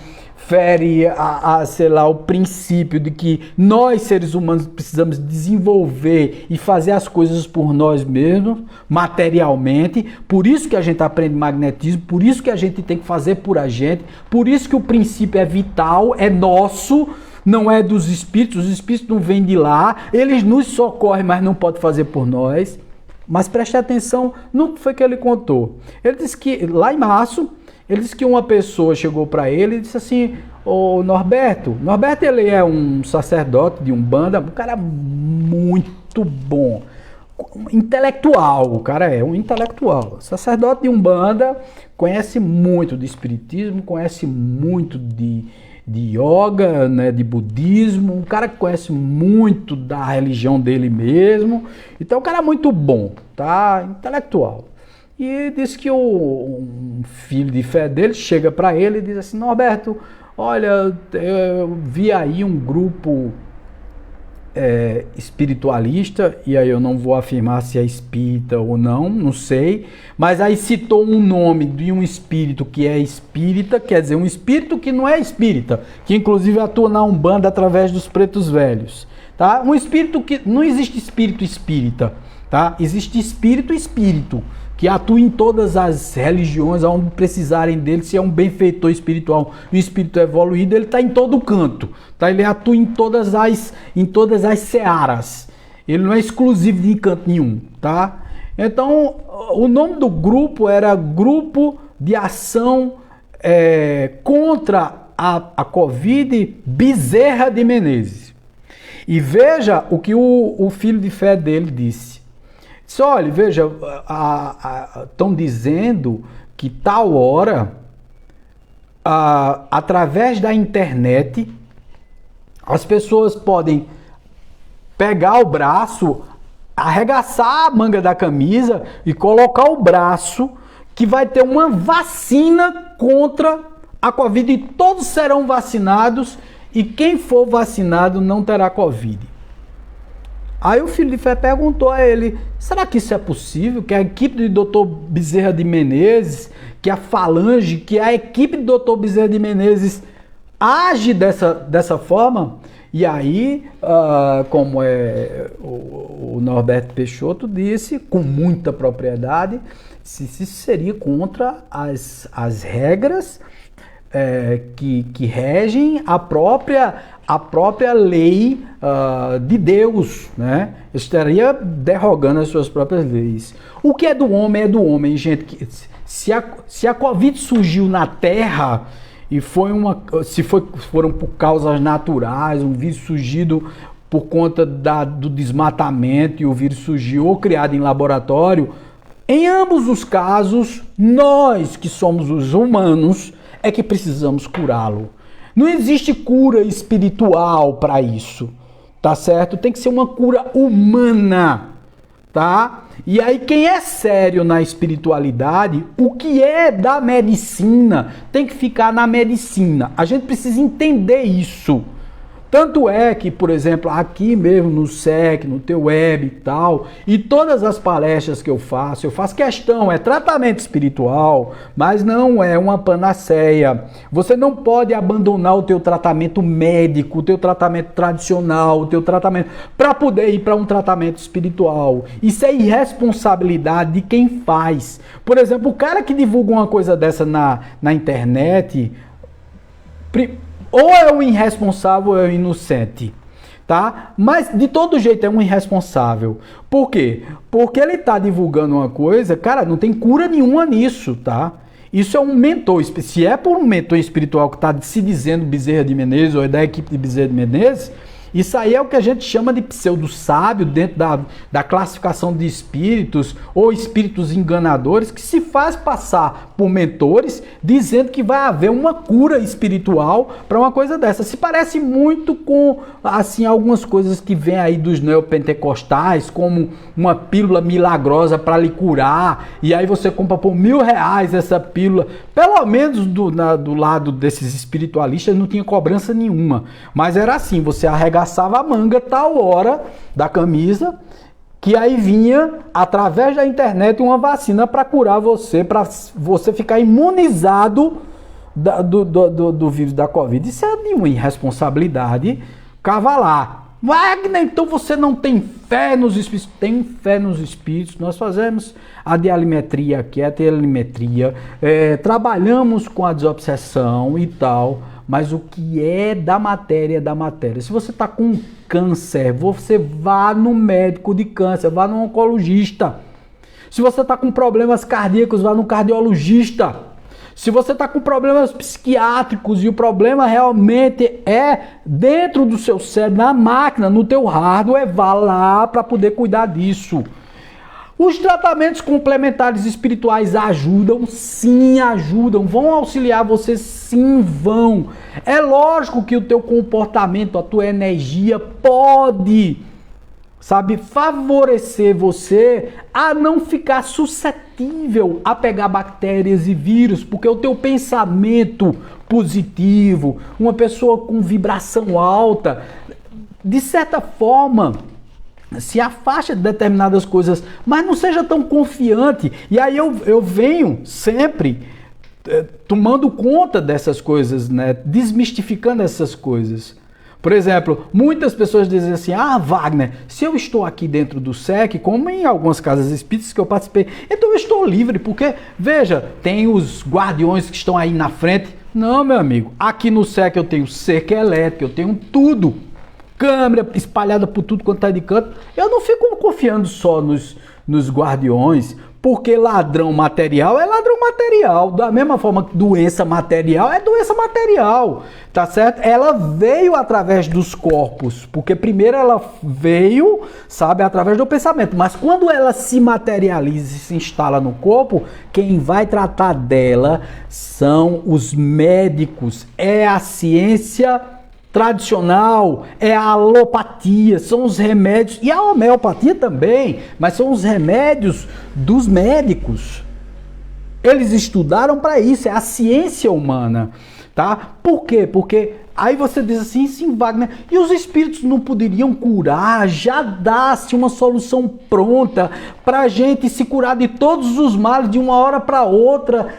sei lá, o princípio de que nós, seres humanos, precisamos desenvolver e fazer as coisas por nós mesmos, materialmente. Por isso que a gente aprende magnetismo, por isso que a gente tem que fazer por a gente, por isso que o princípio é vital, é nosso, não é dos espíritos, os espíritos não vêm de lá, eles nos socorrem, mas não podem fazer por nós. Mas preste atenção no que foi que ele contou. Ele disse que, lá em março, ele disse que uma pessoa chegou para ele e disse assim: ô Norberto, ele é um sacerdote de Umbanda, um cara muito bom, intelectual, o cara é um intelectual, sacerdote de Umbanda, conhece muito de espiritismo, conhece muito de yoga, né, de budismo, um cara que conhece muito da religião dele mesmo, então um cara muito bom, tá, intelectual. E disse que um filho de fé dele chega para ele e diz assim: Norberto, olha, eu vi aí um grupo espiritualista, e aí eu não vou afirmar se é espírita ou não, não sei, mas aí citou um nome de um espírito que é espírita, quer dizer, um espírito que não é espírita, que inclusive atua na Umbanda através dos pretos velhos, tá? Um espírito que não existe espírito espírita, tá? Existe espírito, que atua em todas as religiões, onde precisarem dele, se é um benfeitor espiritual, um espírito evoluído, ele está em todo canto, tá? Ele atua em todas as searas, ele não é exclusivo de canto nenhum, tá? Então, o nome do grupo era Grupo de Ação contra a Covid Bezerra de Menezes. E veja o que o filho de fé dele disse. Disse: olha, veja, estão dizendo que tal hora, através da internet, as pessoas podem pegar o braço, arregaçar a manga da camisa e colocar o braço, que vai ter uma vacina contra a Covid e todos serão vacinados, e quem for vacinado não terá Covid. Aí o filho de fé perguntou a ele: será que isso é possível? Que a equipe do Dr. Bezerra de Menezes, que a Falange, que a equipe do Dr. Bezerra de Menezes age dessa forma? E aí, como o Norberto Peixoto disse, com muita propriedade, se isso seria contra as regras que regem a própria lei de Deus, né? Estaria derrogando as suas próprias leis. O que é do homem, gente. Se a Covid surgiu na Terra e foram por causas naturais, um vírus surgido por conta do desmatamento, e o vírus surgiu ou criado em laboratório, em ambos os casos, nós que somos os humanos é que precisamos curá-lo. Não existe cura espiritual para isso, tá certo? Tem que ser uma cura humana, tá? E aí quem é sério na espiritualidade, o que é da medicina, tem que ficar na medicina. A gente precisa entender isso. Tanto é que, por exemplo, aqui mesmo no SEC, no teu web e tal, e todas as palestras que eu faço questão, é tratamento espiritual, mas não é uma panaceia. Você não pode abandonar o teu tratamento médico, o teu tratamento tradicional, o teu tratamento, para poder ir para um tratamento espiritual. Isso é irresponsabilidade de quem faz. Por exemplo, o cara que divulga uma coisa dessa na internet, ou é um irresponsável ou é um inocente, tá? Mas de todo jeito é um irresponsável. Por quê? Porque ele tá divulgando uma coisa, cara, não tem cura nenhuma nisso, tá? Isso é um mentor, se é por um mentor espiritual que tá se dizendo Bezerra de Menezes ou é da equipe de Bezerra de Menezes, isso aí é o que a gente chama de pseudo-sábio dentro da classificação de espíritos ou espíritos enganadores, que se faz passar por mentores dizendo que vai haver uma cura espiritual para uma coisa dessa. Se parece muito com assim algumas coisas que vêm aí dos neopentecostais, como uma pílula milagrosa para lhe curar, e aí você compra por R$1.000 essa pílula. Pelo menos do lado desses espiritualistas não tinha cobrança nenhuma, mas era assim, você arregaçava a manga tal hora da camisa, que aí vinha através da internet uma vacina para curar você, para você ficar imunizado do vírus da Covid. Isso é de uma irresponsabilidade cavalar. Wagner, então você não tem fé nos espíritos? Tem fé nos espíritos. Nós fazemos a dialimetria aqui, a telemetria, trabalhamos com a desobsessão e tal, mas o que é da matéria é da matéria. Se você está com câncer, você vá no médico de câncer, vá no oncologista. Se você está com problemas cardíacos, vá no cardiologista. Se você está com problemas psiquiátricos e o problema realmente é dentro do seu cérebro, na máquina, no teu hardware, vá lá para poder cuidar disso. Os tratamentos complementares espirituais ajudam? Sim, ajudam. Vão auxiliar você? Sim, vão. É lógico que o teu comportamento, a tua energia pode, favorecer você a não ficar suscetível a pegar bactérias e vírus, porque o teu pensamento positivo, uma pessoa com vibração alta, de certa forma, se afasta de determinadas coisas, mas não seja tão confiante. E aí eu venho sempre tomando conta dessas coisas, né? Desmistificando essas coisas. Por exemplo, muitas pessoas dizem assim, Wagner, se eu estou aqui dentro do SEC, como em algumas casas espíritas que eu participei, então eu estou livre, porque, veja, tem os guardiões que estão aí na frente. Não, meu amigo, aqui no SEC eu tenho cerca elétrica, eu tenho tudo. Câmera espalhada por tudo quanto está de canto. Eu não fico confiando só nos guardiões, porque ladrão material é ladrão material. Da mesma forma que doença material é doença material, tá certo? Ela veio através dos corpos, porque primeiro ela veio, através do pensamento. Mas quando ela se materializa e se instala no corpo, quem vai tratar dela são os médicos. É a ciência tradicional, é a alopatia, são os remédios, e a homeopatia também, mas são os remédios dos médicos. Eles estudaram para isso, é a ciência humana, tá? Por quê? Porque aí você diz assim, sim, Wagner, e os espíritos não poderiam curar? Já dá-se uma solução pronta para a gente se curar de todos os males de uma hora para outra,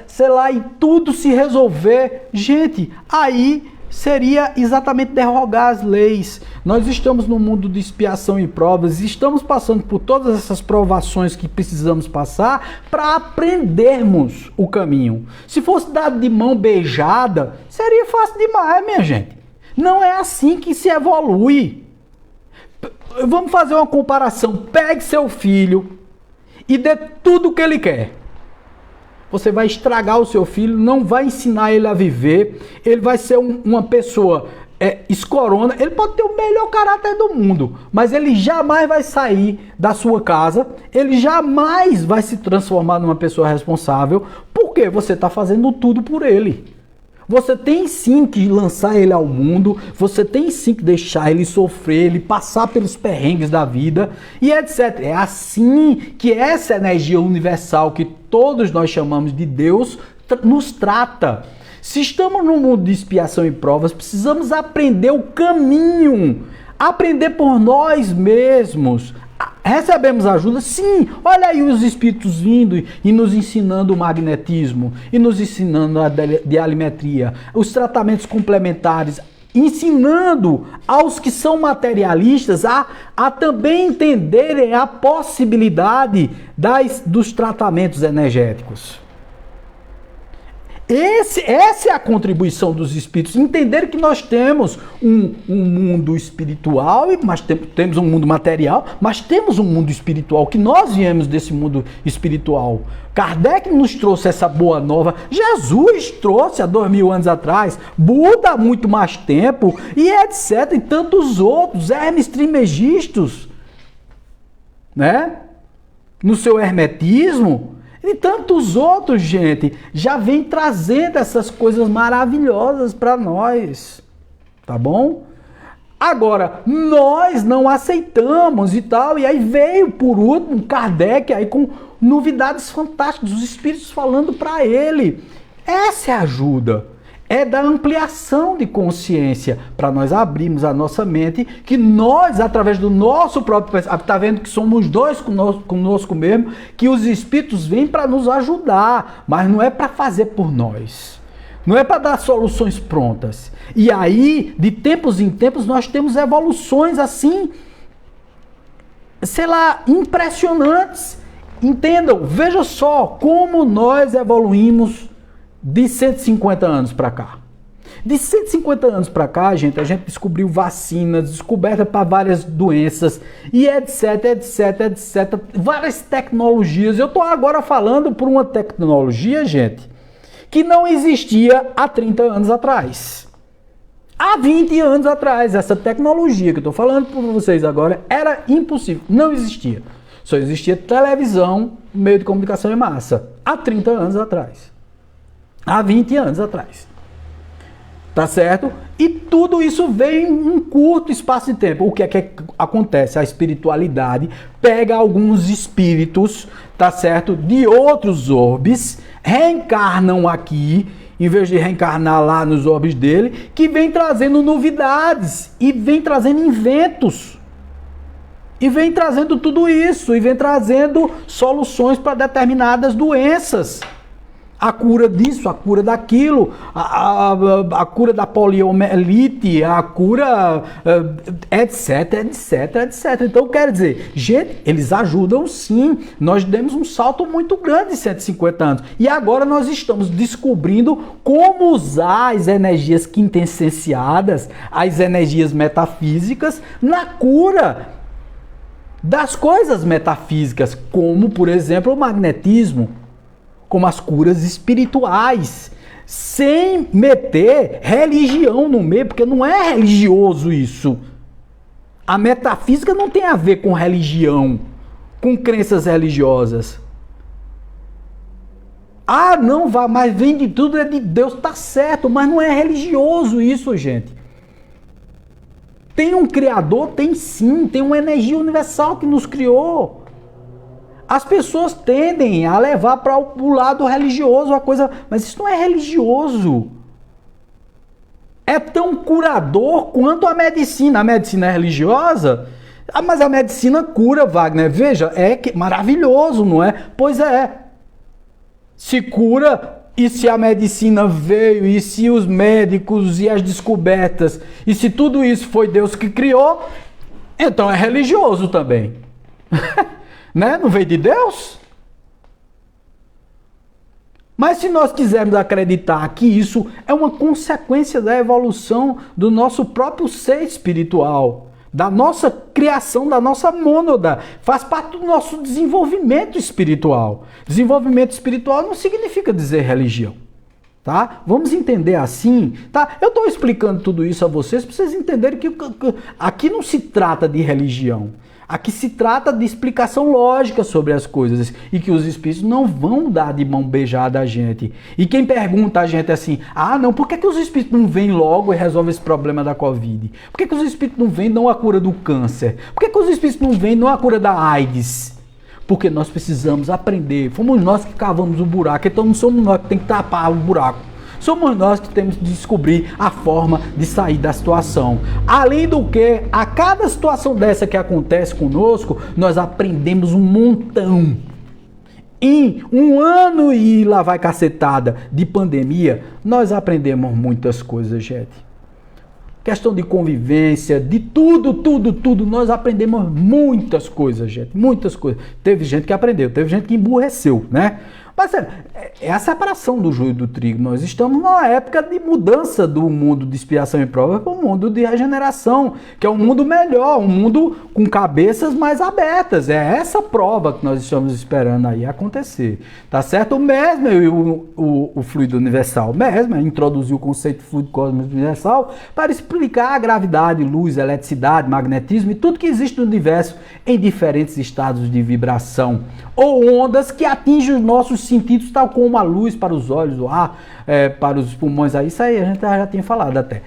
e tudo se resolver. Gente, aí seria exatamente derrogar as leis. Nós estamos no mundo de expiação e provas, estamos passando por todas essas provações que precisamos passar para aprendermos o caminho. Se fosse dado de mão beijada, seria fácil demais, minha gente. Não é assim que se evolui. Vamos fazer uma comparação. Pegue seu filho e dê tudo o que ele quer. Você vai estragar o seu filho, não vai ensinar ele a viver, ele vai ser uma pessoa escorona, ele pode ter o melhor caráter do mundo, mas ele jamais vai sair da sua casa, ele jamais vai se transformar numa pessoa responsável, porque você está fazendo tudo por ele. Você tem sim que lançar ele ao mundo, você tem sim que deixar ele sofrer, ele passar pelos perrengues da vida e etc. É assim que essa energia universal que todos nós chamamos de Deus nos trata. Se estamos num mundo de expiação e provas, precisamos aprender o caminho, aprender por nós mesmos. Recebemos ajuda? Sim! Olha aí os espíritos vindo e nos ensinando o magnetismo, e nos ensinando a dialimetria, os tratamentos complementares, ensinando aos que são materialistas a também entenderem a possibilidade dos tratamentos energéticos. Essa é a contribuição dos espíritos, entender que nós temos um mundo espiritual, mas temos um mundo material, mas temos um mundo espiritual, que nós viemos desse mundo espiritual. Kardec nos trouxe essa boa nova, Jesus trouxe há 2000 anos atrás, Buda há muito mais tempo, e etc, e tantos outros, Hermes Trismegistus, né? No seu hermetismo, e tantos outros, gente, já vem trazendo essas coisas maravilhosas para nós, tá bom? Agora, nós não aceitamos e tal, e aí veio, por último, Kardec aí com novidades fantásticas, os espíritos falando para ele. Essa é a ajuda, é da ampliação de consciência, para nós abrirmos a nossa mente, que nós, através do nosso próprio pensamento, está vendo que somos dois conosco mesmo, que os espíritos vêm para nos ajudar, mas não é para fazer por nós. Não é para dar soluções prontas. E aí, de tempos em tempos, nós temos evoluções assim, impressionantes. Entendam, veja só como nós evoluímos de 150 anos para cá. De 150 anos para cá, gente, a gente descobriu vacinas, descoberta para várias doenças, e etc, etc, etc. Várias tecnologias. Eu estou agora falando por uma tecnologia, gente, que não existia há 30 anos atrás. Há 20 anos atrás, essa tecnologia que eu estou falando para vocês agora era impossível, não existia. Só existia televisão, meio de comunicação em massa, há 30 anos atrás. Há 20 anos atrás. Tá certo? E tudo isso veio em um curto espaço de tempo. O que é que acontece? A espiritualidade pega alguns espíritos, tá certo? De outros orbes, reencarnam aqui, em vez de reencarnar lá nos orbes dele, que vem trazendo novidades e vem trazendo inventos. E vem trazendo tudo isso, e vem trazendo soluções para determinadas doenças. A cura disso, a cura daquilo, a cura da poliomielite, a cura, etc, etc, etc. Então, quer dizer, gente, eles ajudam sim. Nós demos um salto muito grande em 150 anos. E agora nós estamos descobrindo como usar as energias quintessenciadas, as energias metafísicas, na cura das coisas metafísicas, como, por exemplo, o magnetismo, como as curas espirituais, sem meter religião no meio, porque não é religioso isso. A metafísica não tem a ver com religião, com crenças religiosas. Ah, não, mas vem de tudo, é de Deus, tá certo, mas não é religioso isso, gente. Tem um Criador? Tem sim, tem uma energia universal que nos criou. As pessoas tendem a levar para o lado religioso a coisa, mas isso não é religioso. É tão curador quanto a medicina. A medicina é religiosa? Ah, mas a medicina cura, Wagner. Veja, maravilhoso, não é? Pois é. Se cura, e se a medicina veio, e se os médicos e as descobertas, e se tudo isso foi Deus que criou, então é religioso também. Né? Não veio de Deus? Mas se nós quisermos acreditar que isso é uma consequência da evolução do nosso próprio ser espiritual, da nossa criação, da nossa mônada, faz parte do nosso desenvolvimento espiritual. Desenvolvimento espiritual não significa dizer religião. Tá? Vamos entender assim, tá? Eu estou explicando tudo isso a vocês para vocês entenderem que aqui não se trata de religião. Aqui se trata de explicação lógica sobre as coisas e que os espíritos não vão dar de mão beijada a gente. E quem pergunta a gente assim, ah não, por que os espíritos não vêm logo e resolvem esse problema da Covid? Por que os espíritos não vêm e dão a cura do câncer? Por que os espíritos não vêm e dão a cura da AIDS? Porque nós precisamos aprender, fomos nós que cavamos o buraco, então não somos nós que temos que tapar o buraco. Somos nós que temos que descobrir a forma de sair da situação. Além do que, a cada situação dessa que acontece conosco, nós aprendemos um montão. Em um ano e lá vai cacetada de pandemia, nós aprendemos muitas coisas, gente. Questão de convivência, de tudo, nós aprendemos muitas coisas, gente, muitas coisas. Teve gente que aprendeu, teve gente que emburreceu, né? Mas é a separação do joio do trigo. Nós estamos numa época de mudança do mundo de expiação e prova para o mundo de regeneração, que é um mundo melhor, um mundo com cabeças mais abertas. É essa prova que nós estamos esperando aí acontecer. Tá certo? O Mesmer e o fluido universal. O Mesmer introduziu o conceito de fluido cósmico universal para explicar a gravidade, luz, eletricidade, magnetismo e tudo que existe no universo em diferentes estados de vibração ou ondas que atingem os nossos sentidos, tal como a luz para os olhos, o ar para os pulmões. Isso aí a gente já tinha falado até.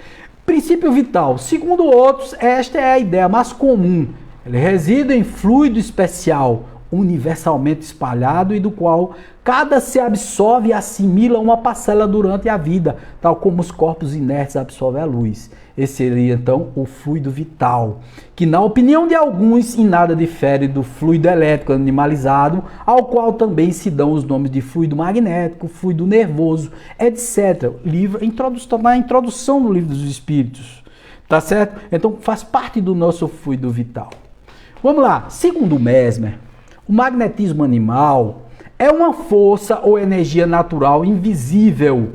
Princípio vital. Segundo outros, esta é a ideia mais comum. Ele reside em fluido especial, universalmente espalhado e do qual cada ser absorve e assimila uma parcela durante a vida, tal como os corpos inertes absorvem a luz. Esse seria então o fluido vital, que na opinião de alguns em nada difere do fluido elétrico animalizado, ao qual também se dão os nomes de fluido magnético, fluido nervoso, etc. Na introdução do Livro dos Espíritos, tá certo? Então faz parte do nosso fluido vital. Vamos lá, segundo Mesmer, o magnetismo animal é uma força ou energia natural invisível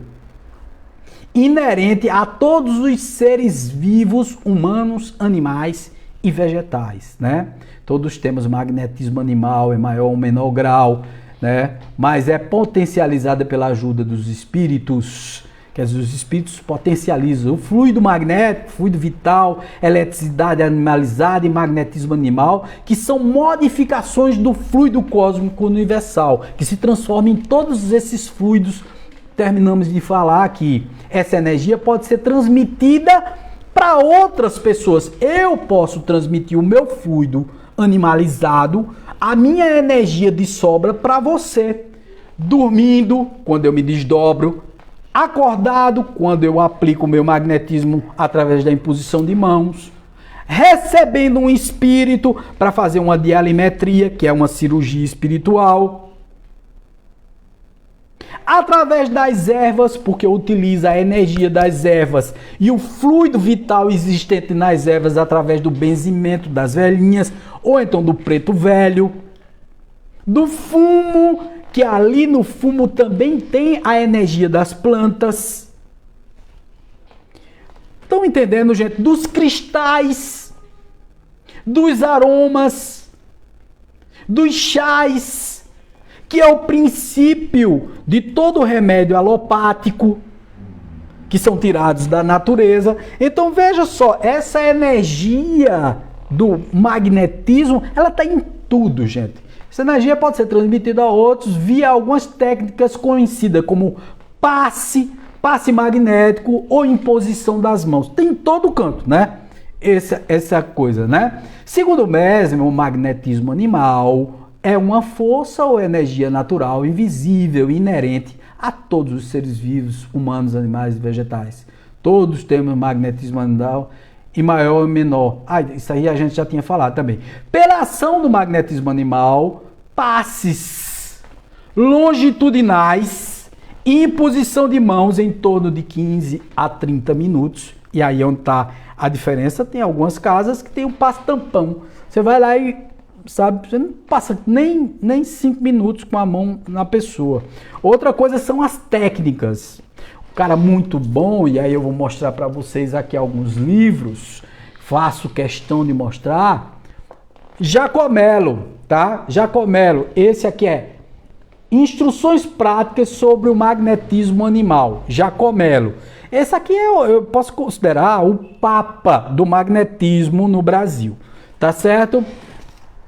inerente a todos os seres vivos, humanos, animais e vegetais, né? Todos temos magnetismo animal em maior ou menor grau, né? Mas é potencializada pela ajuda dos espíritos, que os espíritos potencializam o fluido magnético, fluido vital, eletricidade animalizada e magnetismo animal, que são modificações do fluido cósmico universal, que se transforma em todos esses fluidos. Terminamos de falar que essa energia pode ser transmitida para outras pessoas. Eu posso transmitir o meu fluido animalizado, a minha energia de sobra para você. Dormindo, quando eu me desdobro. Acordado, quando eu aplico o meu magnetismo através da imposição de mãos. Recebendo um espírito para fazer uma dialimetria, que é uma cirurgia espiritual. Através das ervas, porque utiliza a energia das ervas e o fluido vital existente nas ervas através do benzimento das velhinhas, ou então do preto velho. Do fumo, que ali no fumo também tem a energia das plantas. Estão entendendo, gente? Dos cristais, dos aromas, dos chás, que é o princípio de todo remédio alopático, que são tirados da natureza. Então veja só, essa energia do magnetismo, ela está em tudo, gente. Essa energia pode ser transmitida a outros via algumas técnicas conhecidas como passe magnético ou imposição das mãos. Tem em todo canto, né? Essa coisa, né? Segundo Mesmer, o magnetismo animal é uma força ou energia natural, invisível, inerente a todos os seres vivos, humanos, animais e vegetais. Todos temos magnetismo animal em maior ou menor. Isso aí a gente já tinha falado também. Pela ação do magnetismo animal, passes longitudinais e imposição de mãos em torno de 15 a 30 minutos. E aí onde está a diferença, tem algumas casas que tem um passe tampão. Você vai lá e sabe, você não passa nem 5 minutos com a mão na pessoa. Outra coisa são as técnicas. Um cara muito bom, e aí eu vou mostrar para vocês aqui alguns livros, faço questão de mostrar. Jacomelo, tá? Jacomelo, esse aqui é Instruções Práticas sobre o Magnetismo Animal. Jacomelo. Esse aqui eu posso considerar o papa do magnetismo no Brasil, tá certo?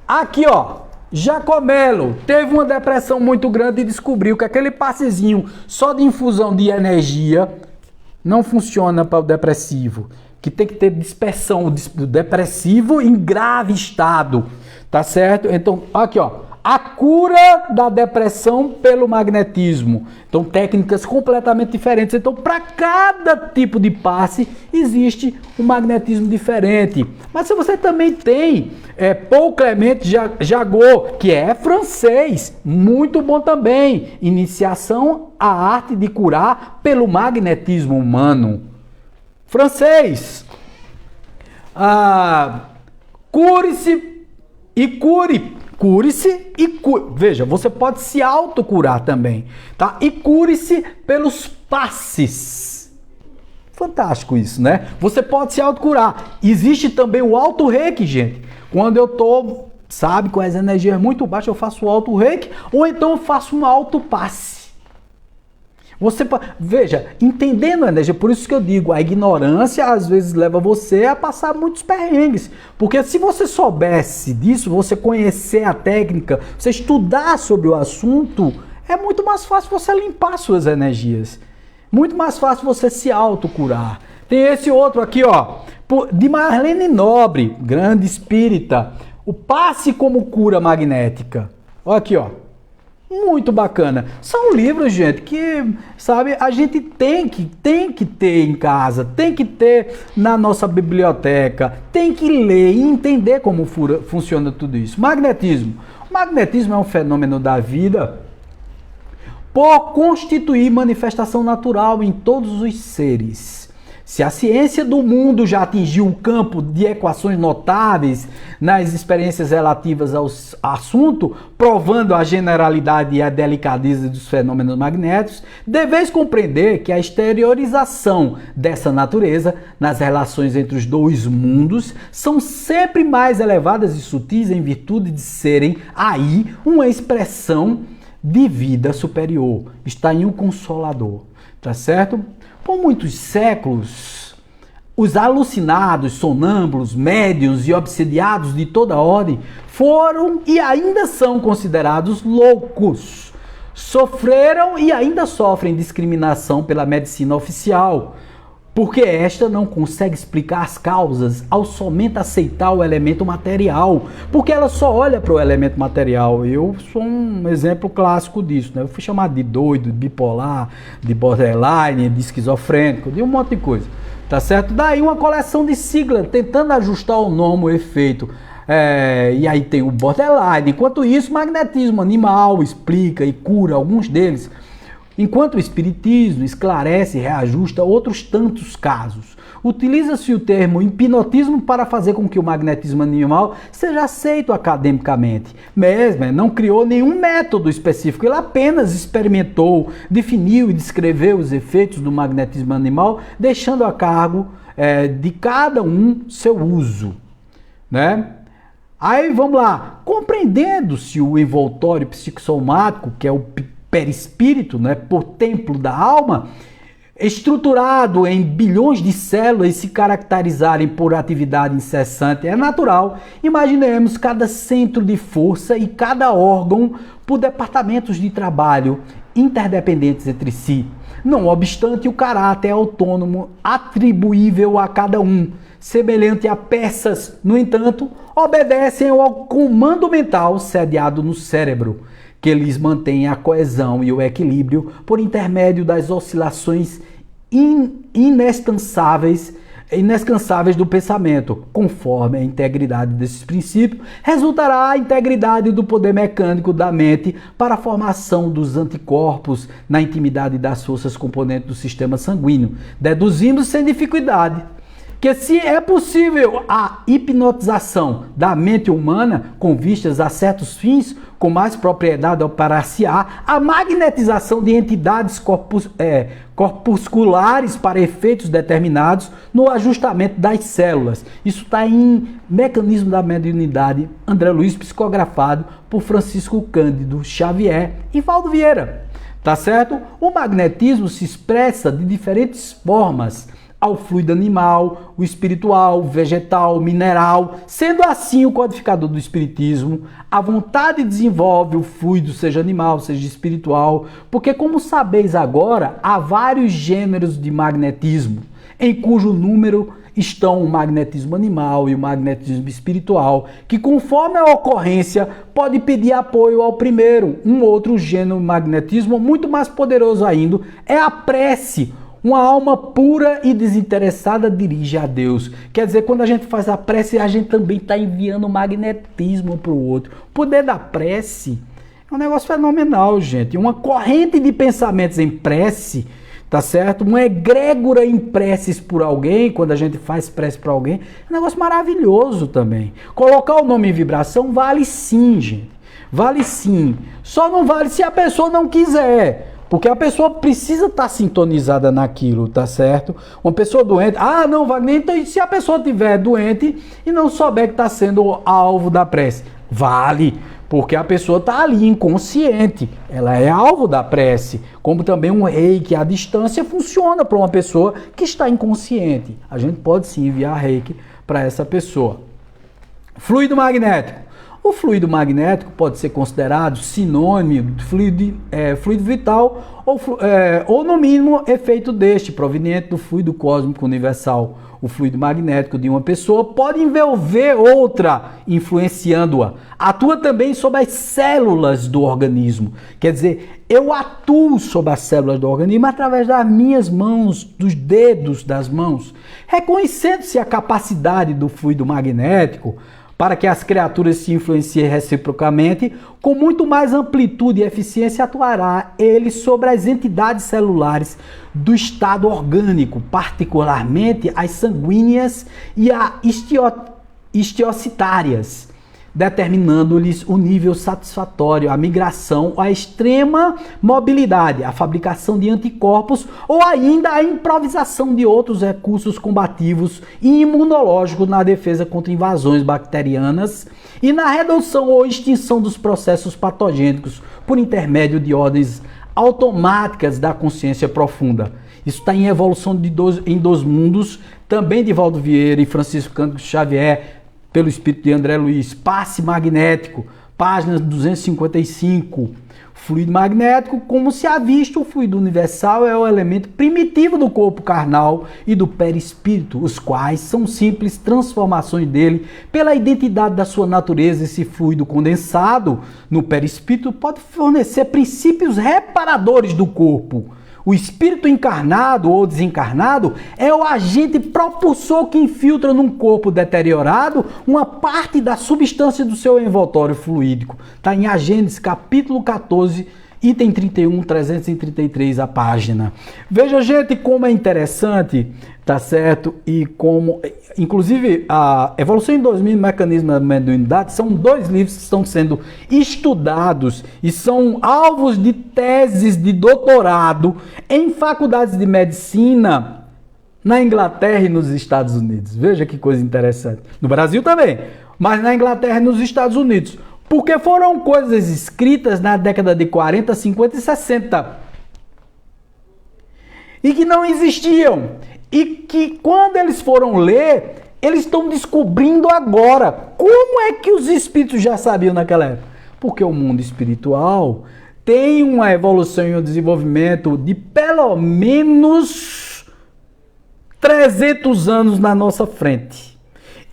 Aqui, ó, Jacomelo teve uma depressão muito grande e descobriu que aquele passezinho só de infusão de energia não funciona para o depressivo, que tem que ter dispersão do depressivo em grave estado, tá certo? Então, aqui, ó, a cura da depressão pelo magnetismo. Então, técnicas completamente diferentes. Então, para cada tipo de passe, existe um magnetismo diferente. Mas se você também tem Paul Clement Jagot, que é francês, muito bom também. Iniciação à arte de curar pelo magnetismo humano. Francês. Cure-se e cure. Cure-se e cure. Veja, você pode se autocurar também, tá? E cure-se pelos passes. Fantástico isso, né? Você pode se autocurar. Existe também o auto-reiki, gente. Quando eu tô, sabe, com as energias muito baixas, eu faço o auto-reiki ou então eu faço um auto-passe. Você veja, entendendo a energia, por isso que eu digo, a ignorância às vezes leva você a passar muitos perrengues. Porque se você soubesse disso, você conhecer a técnica, você estudar sobre o assunto, é muito mais fácil você limpar suas energias. Muito mais fácil você se autocurar. Tem esse outro aqui, ó, de Marlene Nobre, grande espírita, o passe como cura magnética. Olha aqui, ó. Muito bacana. São livros, gente, que, sabe, a gente tem que ter em casa, tem que ter na nossa biblioteca, tem que ler e entender como funciona tudo isso. Magnetismo. O magnetismo é um fenômeno da vida por constituir manifestação natural em todos os seres. Se a ciência do mundo já atingiu um campo de equações notáveis nas experiências relativas ao assunto, provando a generalidade e a delicadeza dos fenômenos magnéticos, deveis compreender que a exteriorização dessa natureza nas relações entre os dois mundos são sempre mais elevadas e sutis em virtude de serem aí uma expressão de vida superior. Está em um consolador, tá certo? Por muitos séculos, os alucinados, sonâmbulos, médiuns e obsediados de toda ordem foram e ainda são considerados loucos. Sofreram e ainda sofrem discriminação pela medicina oficial, porque esta não consegue explicar as causas ao somente aceitar o elemento material, porque ela só olha para o elemento material. Eu sou um exemplo clássico disso, né? Eu fui chamado de doido, de bipolar, de borderline, de esquizofrênico, de um monte de coisa, tá certo? Daí uma coleção de siglas tentando ajustar o nome, o efeito. E aí tem o borderline. Enquanto isso, o magnetismo animal explica e cura alguns deles, enquanto o espiritismo esclarece e reajusta outros tantos casos. Utiliza-se o termo hipnotismo para fazer com que o magnetismo animal seja aceito academicamente. Mesmer não criou nenhum método específico, ele apenas experimentou, definiu e descreveu os efeitos do magnetismo animal, deixando a cargo de cada um seu uso, né? Aí vamos lá, compreendendo-se o envoltório psicossomático, que é o perispírito, né, por templo da alma, estruturado em bilhões de células e se caracterizarem por atividade incessante, é natural. Imaginemos cada centro de força e cada órgão por departamentos de trabalho interdependentes entre si. Não obstante, o caráter autônomo atribuível a cada um, semelhante a peças, no entanto, obedecem ao comando mental sediado no cérebro, que lhes mantém a coesão e o equilíbrio por intermédio das oscilações inescansáveis do pensamento. Conforme a integridade desses princípios, resultará a integridade do poder mecânico da mente para a formação dos anticorpos na intimidade das forças componentes do sistema sanguíneo. Deduzimos sem dificuldade que se é possível a hipnotização da mente humana com vistas a certos fins, com mais propriedade operar-se-á a magnetização de entidades corpusculares para efeitos determinados no ajustamento das células. Isso está em Mecanismo da Mediunidade, André Luiz, psicografado por Francisco Cândido Xavier e Valdo Vieira. Tá certo? O magnetismo se expressa de diferentes formas ao fluido animal, o espiritual, o vegetal, o mineral. Sendo assim o codificador do espiritismo, a vontade desenvolve o fluido, seja animal, seja espiritual, porque, como sabeis agora, há vários gêneros de magnetismo, em cujo número estão o magnetismo animal e o magnetismo espiritual, que, conforme a ocorrência, pode pedir apoio ao primeiro. Um outro gênero de magnetismo, muito mais poderoso ainda, é a prece. Uma alma pura e desinteressada dirige a Deus. Quer dizer, quando a gente faz a prece, a gente também está enviando magnetismo para o outro. O poder da prece é um negócio fenomenal, gente. Uma corrente de pensamentos em prece, tá certo? Uma egrégora em preces por alguém, quando a gente faz prece para alguém, é um negócio maravilhoso também. Colocar o nome em vibração vale sim, gente. Vale sim. Só não vale se a pessoa não quiser. Porque a pessoa precisa estar sintonizada naquilo, tá certo? Uma pessoa doente, não, Wagner, então e se a pessoa estiver doente e não souber que está sendo alvo da prece? Vale, porque a pessoa está ali inconsciente, ela é alvo da prece. Como também um reiki à distância funciona para uma pessoa que está inconsciente. A gente pode sim enviar reiki para essa pessoa. Fluido magnético. O fluido magnético pode ser considerado sinônimo de fluido vital ou, no mínimo, efeito deste, proveniente do fluido cósmico universal. O fluido magnético de uma pessoa pode envolver outra, influenciando-a. Atua também sobre as células do organismo. Quer dizer, eu atuo sobre as células do organismo através das minhas mãos, dos dedos das mãos. Reconhecendo-se a capacidade do fluido magnético para que as criaturas se influenciem reciprocamente, com muito mais amplitude e eficiência atuará ele sobre as entidades celulares do estado orgânico, particularmente as sanguíneas e as histiocitárias, determinando-lhes o nível satisfatório, a migração, a extrema mobilidade, a fabricação de anticorpos ou ainda a improvisação de outros recursos combativos e imunológicos na defesa contra invasões bacterianas e na redução ou extinção dos processos patogênicos por intermédio de ordens automáticas da consciência profunda. Isso está em Evolução em Dois Mundos, também de Valdo Vieira e Francisco Cândido Xavier, pelo espírito de André Luiz. Passe magnético, página 255. Fluido magnético, como se ha visto, o fluido universal é o elemento primitivo do corpo carnal e do perispírito, os quais são simples transformações dele pela identidade da sua natureza. Esse fluido condensado no perispírito pode fornecer princípios reparadores do corpo. O espírito encarnado ou desencarnado é o agente propulsor que infiltra num corpo deteriorado uma parte da substância do seu envoltório fluídico. Está em A Gênese, capítulo 14, item 31, 333 a página. Veja, gente, como é interessante, tá certo? E como, inclusive, a Evolução em 2000 e Mecanismo da Mediunidade são 2 livros que estão sendo estudados e são alvos de teses de doutorado em faculdades de medicina na Inglaterra e nos Estados Unidos. Veja que coisa interessante. No Brasil também, mas na Inglaterra e nos Estados Unidos. Porque foram coisas escritas na década de 40, 50 e 60. E que não existiam. E que quando eles foram ler, eles estão descobrindo agora. Como é que os espíritos já sabiam naquela época? Porque o mundo espiritual tem uma evolução e um desenvolvimento de pelo menos 300 anos na nossa frente.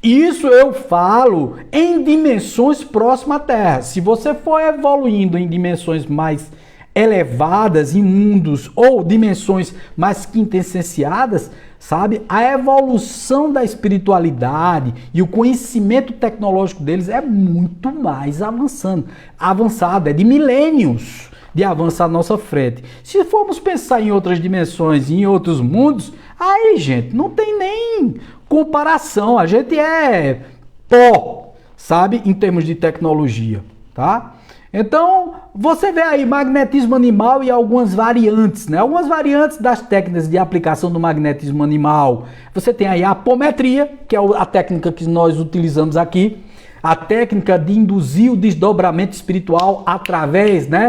Isso eu falo em dimensões próximas à Terra. Se você for evoluindo em dimensões mais elevadas, em mundos ou dimensões mais quintessenciadas, sabe? A evolução da espiritualidade e o conhecimento tecnológico deles é muito mais avançado, é de milênios de avanço à nossa frente. Se formos pensar em outras dimensões, em outros mundos, aí, gente, não tem nem comparação. A gente é pó, sabe, em termos de tecnologia, tá? Então, você vê aí magnetismo animal e algumas variantes, né? Algumas variantes das técnicas de aplicação do magnetismo animal. Você tem aí a apometria, que é a técnica que nós utilizamos aqui, a técnica de induzir o desdobramento espiritual através, né,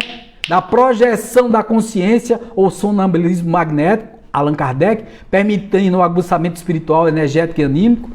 da projeção da consciência ou sonambulismo magnético, Allan Kardec, permitindo o aguçamento espiritual, energético e anímico,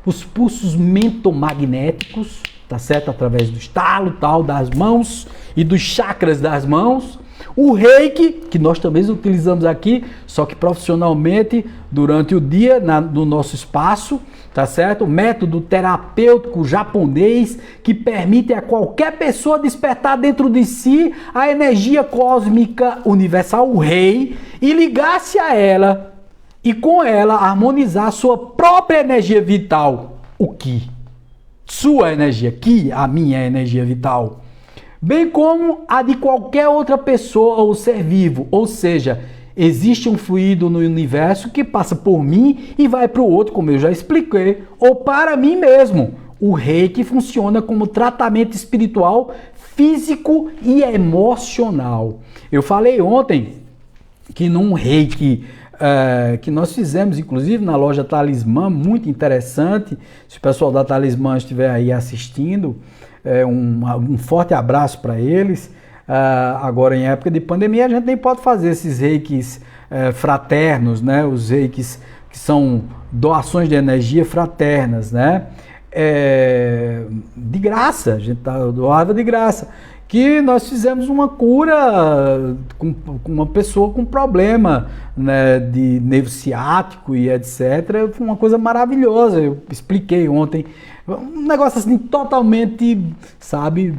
os pulsos mentomagnéticos, tá certo? Através do estalo tal das mãos e dos chakras das mãos. O reiki, que nós também utilizamos aqui, só que profissionalmente durante o dia no nosso espaço, tá certo? O método terapêutico japonês que permite a qualquer pessoa despertar dentro de si a energia cósmica universal, o rei, e ligar-se a ela e com ela harmonizar a sua própria energia vital, o Ki. Sua energia, Ki, a minha energia vital. Bem como a de qualquer outra pessoa ou ser vivo, ou seja, existe um fluido no universo que passa por mim e vai para o outro, como eu já expliquei, ou para mim mesmo. O reiki funciona como tratamento espiritual, físico e emocional. Eu falei ontem que num reiki que nós fizemos, inclusive, na loja Talismã, muito interessante, se o pessoal da Talismã estiver aí assistindo, um forte abraço para eles. Agora, em época de pandemia, a gente nem pode fazer esses reikis fraternos, né? Os reikis que são doações de energia fraternas, né? De graça, a gente doava de graça. Que nós fizemos uma cura com uma pessoa com problema, né, de nervo ciático e etc. Foi uma coisa maravilhosa, eu expliquei ontem. Um negócio assim totalmente, sabe,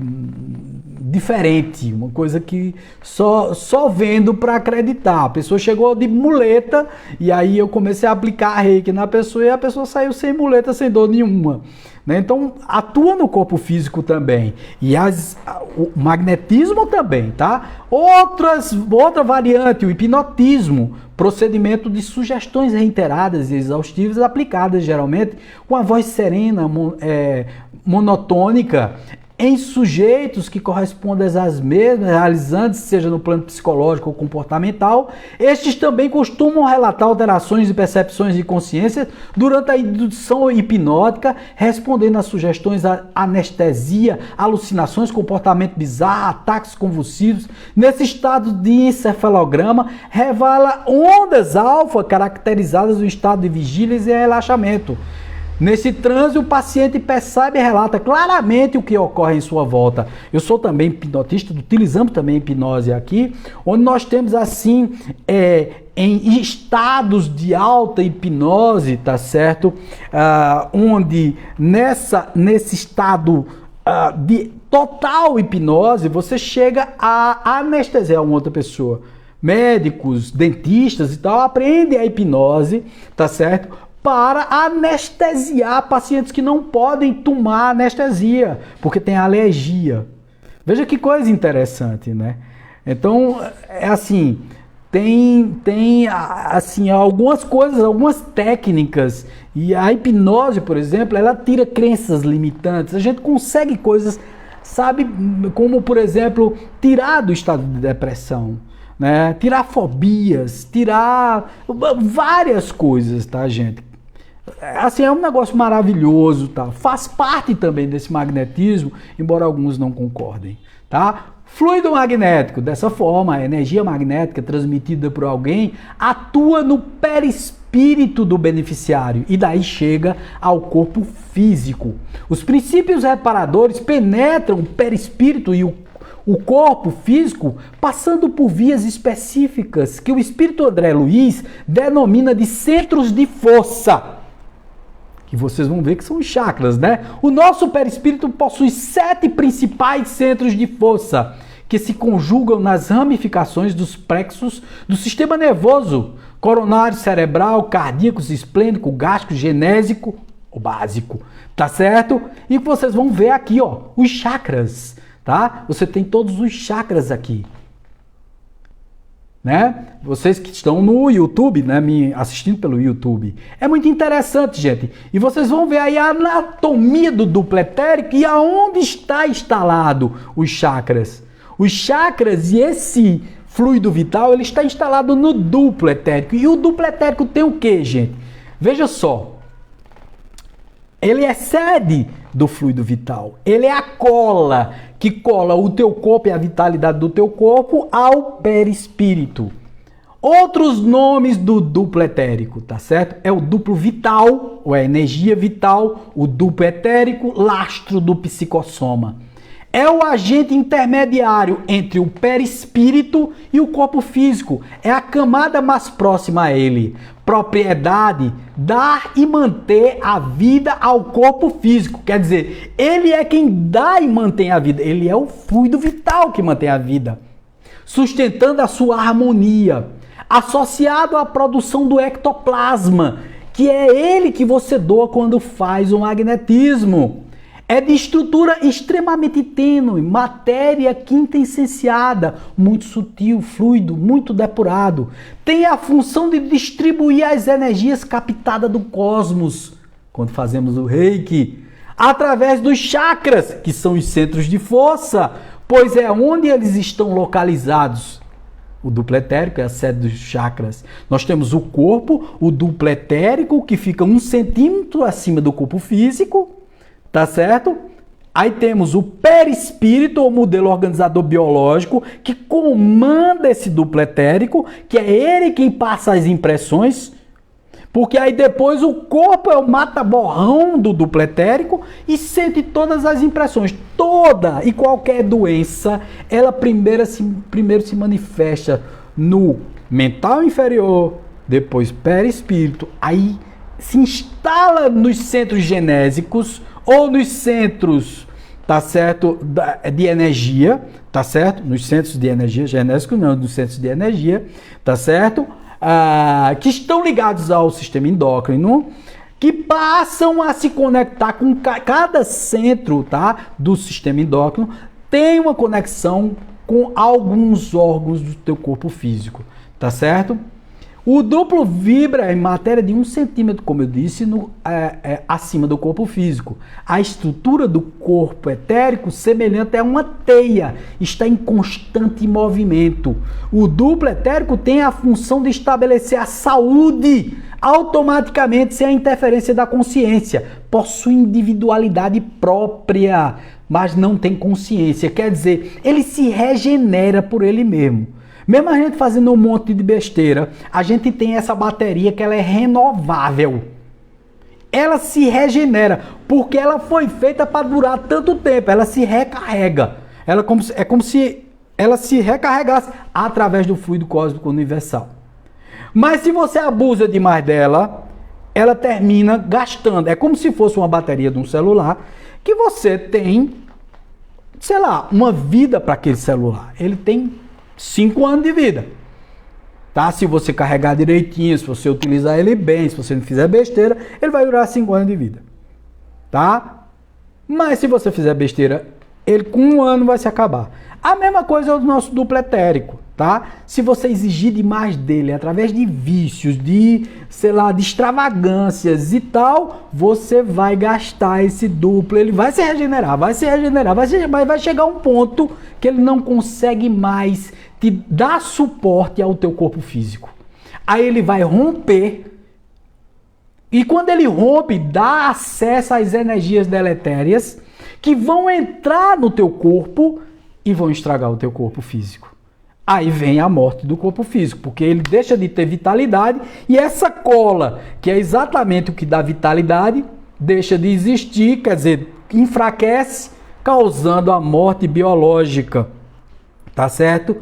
diferente, uma coisa que só vendo para acreditar. A pessoa chegou de muleta e aí eu comecei a aplicar reiki na pessoa e a pessoa saiu sem muleta, sem dor nenhuma. Então, atua no corpo físico também. E o magnetismo também, tá? Outra variante, o hipnotismo, procedimento de sugestões reiteradas e exaustivas aplicadas geralmente com a voz serena, monotônica, em sujeitos que correspondem às mesmas, realizantes, seja no plano psicológico ou comportamental. Estes também costumam relatar alterações de percepções de consciência durante a indução hipnótica, respondendo a sugestões de anestesia, alucinações, comportamento bizarro, ataques convulsivos. Nesse estado de encefalograma, revela ondas alfa caracterizadas no estado de vigília e relaxamento. Nesse transe, o paciente percebe e relata claramente o que ocorre em sua volta. Eu sou também hipnotista, utilizamos também hipnose aqui, onde nós temos assim, em estados de alta hipnose, tá certo? Onde nesse estado de total hipnose, você chega a anestesiar uma outra pessoa. Médicos, dentistas e tal, aprendem a hipnose, tá certo? Para anestesiar pacientes que não podem tomar anestesia, porque tem alergia. Veja que coisa interessante, né? Então, é assim, tem assim, algumas coisas, algumas técnicas, e a hipnose, por exemplo, ela tira crenças limitantes. A gente consegue coisas, sabe, como, por exemplo, tirar do estado de depressão, né? Tirar fobias, tirar várias coisas, tá, gente? Assim, é um negócio maravilhoso, tá? Faz parte também desse magnetismo, embora alguns não concordem, tá? Fluido magnético, dessa forma, a energia magnética transmitida por alguém atua no perispírito do beneficiário e daí chega ao corpo físico. Os princípios reparadores penetram o perispírito e o corpo físico, passando por vias específicas que o espírito André Luiz denomina de centros de força. Que vocês vão ver que são chakras, né? O nosso perispírito possui 7 principais centros de força, que se conjugam nas ramificações dos plexos do sistema nervoso, coronário, cerebral, cardíaco, esplênico, gástrico, genésico, ou básico, tá certo? E vocês vão ver aqui, ó, os chakras, tá? Você tem todos os chakras aqui. Né? Vocês que estão no YouTube, né, me assistindo pelo YouTube. É muito interessante, gente. E vocês vão ver aí a anatomia do duplo etérico e aonde está instalado os chakras. Os chakras e esse fluido vital, ele está instalado no duplo etérico. E o duplo etérico tem o que, gente? Veja só. Ele é sede do fluido vital. Ele é a cola que cola o teu corpo e a vitalidade do teu corpo ao perispírito. Outros nomes do duplo etérico, tá certo? É o duplo vital, ou é energia vital, o duplo etérico, lastro do psicossoma. É o agente intermediário entre o perispírito e o corpo físico. É a camada mais próxima a ele. Propriedade, dar e manter a vida ao corpo físico. Quer dizer, ele é quem dá e mantém a vida. Ele é o fluido vital que mantém a vida. Sustentando a sua harmonia. Associado à produção do ectoplasma, que é ele que você doa quando faz o magnetismo. É de estrutura extremamente tênue, matéria quintessenciada, muito sutil, fluido, muito depurado. Tem a função de distribuir as energias captadas do cosmos, quando fazemos o reiki, através dos chakras, que são os centros de força, pois é onde eles estão localizados. O duplo etérico é a sede dos chakras. Nós temos o corpo, o duplo etérico, que fica 1 centímetro acima do corpo físico, tá certo? Aí temos o perispírito, ou modelo organizador biológico, que comanda esse duplo etérico, que é ele quem passa as impressões, porque aí depois o corpo é o mata-borrão do duplo etérico e sente todas as impressões. Toda e qualquer doença, ela primeiro se manifesta no mental inferior, depois perispírito, aí se instala nos centros genésicos ou nos centros tá certo, de energia, tá certo, nos centros de energia genésico, não, nos centros de energia, tá certo, que estão ligados ao sistema endócrino, que passam a se conectar com cada centro, tá, do sistema endócrino, tem uma conexão com alguns órgãos do teu corpo físico, tá certo? O duplo vibra em matéria de 1 centímetro, como eu disse, acima do corpo físico. A estrutura do corpo etérico, semelhante a uma teia, está em constante movimento. O duplo etérico tem a função de estabelecer a saúde automaticamente sem a interferência da consciência. Possui individualidade própria, mas não tem consciência. Quer dizer, ele se regenera por ele mesmo. Mesmo a gente fazendo um monte de besteira, a gente tem essa bateria que ela é renovável. Ela se regenera, porque ela foi feita para durar tanto tempo. Ela se recarrega. É como se ela se recarregasse através do fluido cósmico universal. Mas se você abusa demais dela, ela termina gastando. É como se fosse uma bateria de um celular que você tem, sei lá, uma vida para aquele celular. Ele tem 5 anos de vida, tá? Se você carregar direitinho, se você utilizar ele bem, se você não fizer besteira, ele vai durar 5 anos de vida, tá? Mas se você fizer besteira, ele com 1 ano vai se acabar. A mesma coisa é o nosso duplo etérico, tá? Se você exigir demais dele, através de vícios, de, sei lá, de extravagâncias e tal, você vai gastar esse duplo, ele vai se regenerar, mas vai chegar um ponto que ele não consegue mais te dar suporte ao teu corpo físico. Aí ele vai romper, e quando ele rompe, dá acesso às energias deletérias que vão entrar no teu corpo e vão estragar o teu corpo físico. Aí vem a morte do corpo físico, porque ele deixa de ter vitalidade e essa cola, que é exatamente o que dá vitalidade, deixa de existir, quer dizer, enfraquece, causando a morte biológica, tá certo?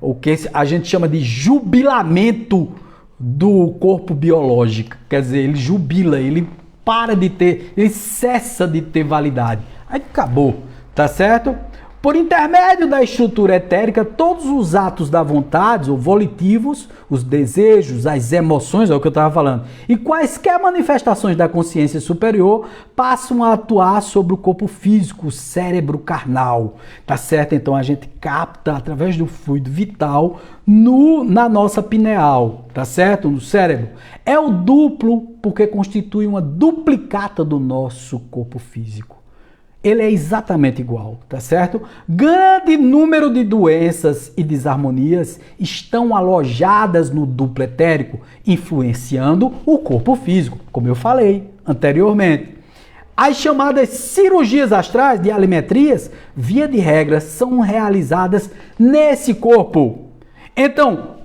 O que a gente chama de jubilamento do corpo biológico, quer dizer, ele jubila, ele para de ter, ele cessa de ter validade, aí acabou, tá certo? Por intermédio da estrutura etérica, todos os atos da vontade, ou volitivos, os desejos, as emoções, é o que eu estava falando, e quaisquer manifestações da consciência superior passam a atuar sobre o corpo físico, o cérebro carnal, tá certo? Então a gente capta através do fluido vital na nossa pineal, tá certo? No cérebro. É o duplo porque constitui uma duplicata do nosso corpo físico. Ele é exatamente igual, tá certo? Grande número de doenças e desarmonias estão alojadas no duplo etérico, influenciando o corpo físico, como eu falei anteriormente. As chamadas cirurgias astrais de alimetrias, via de regra, são realizadas nesse corpo. Então,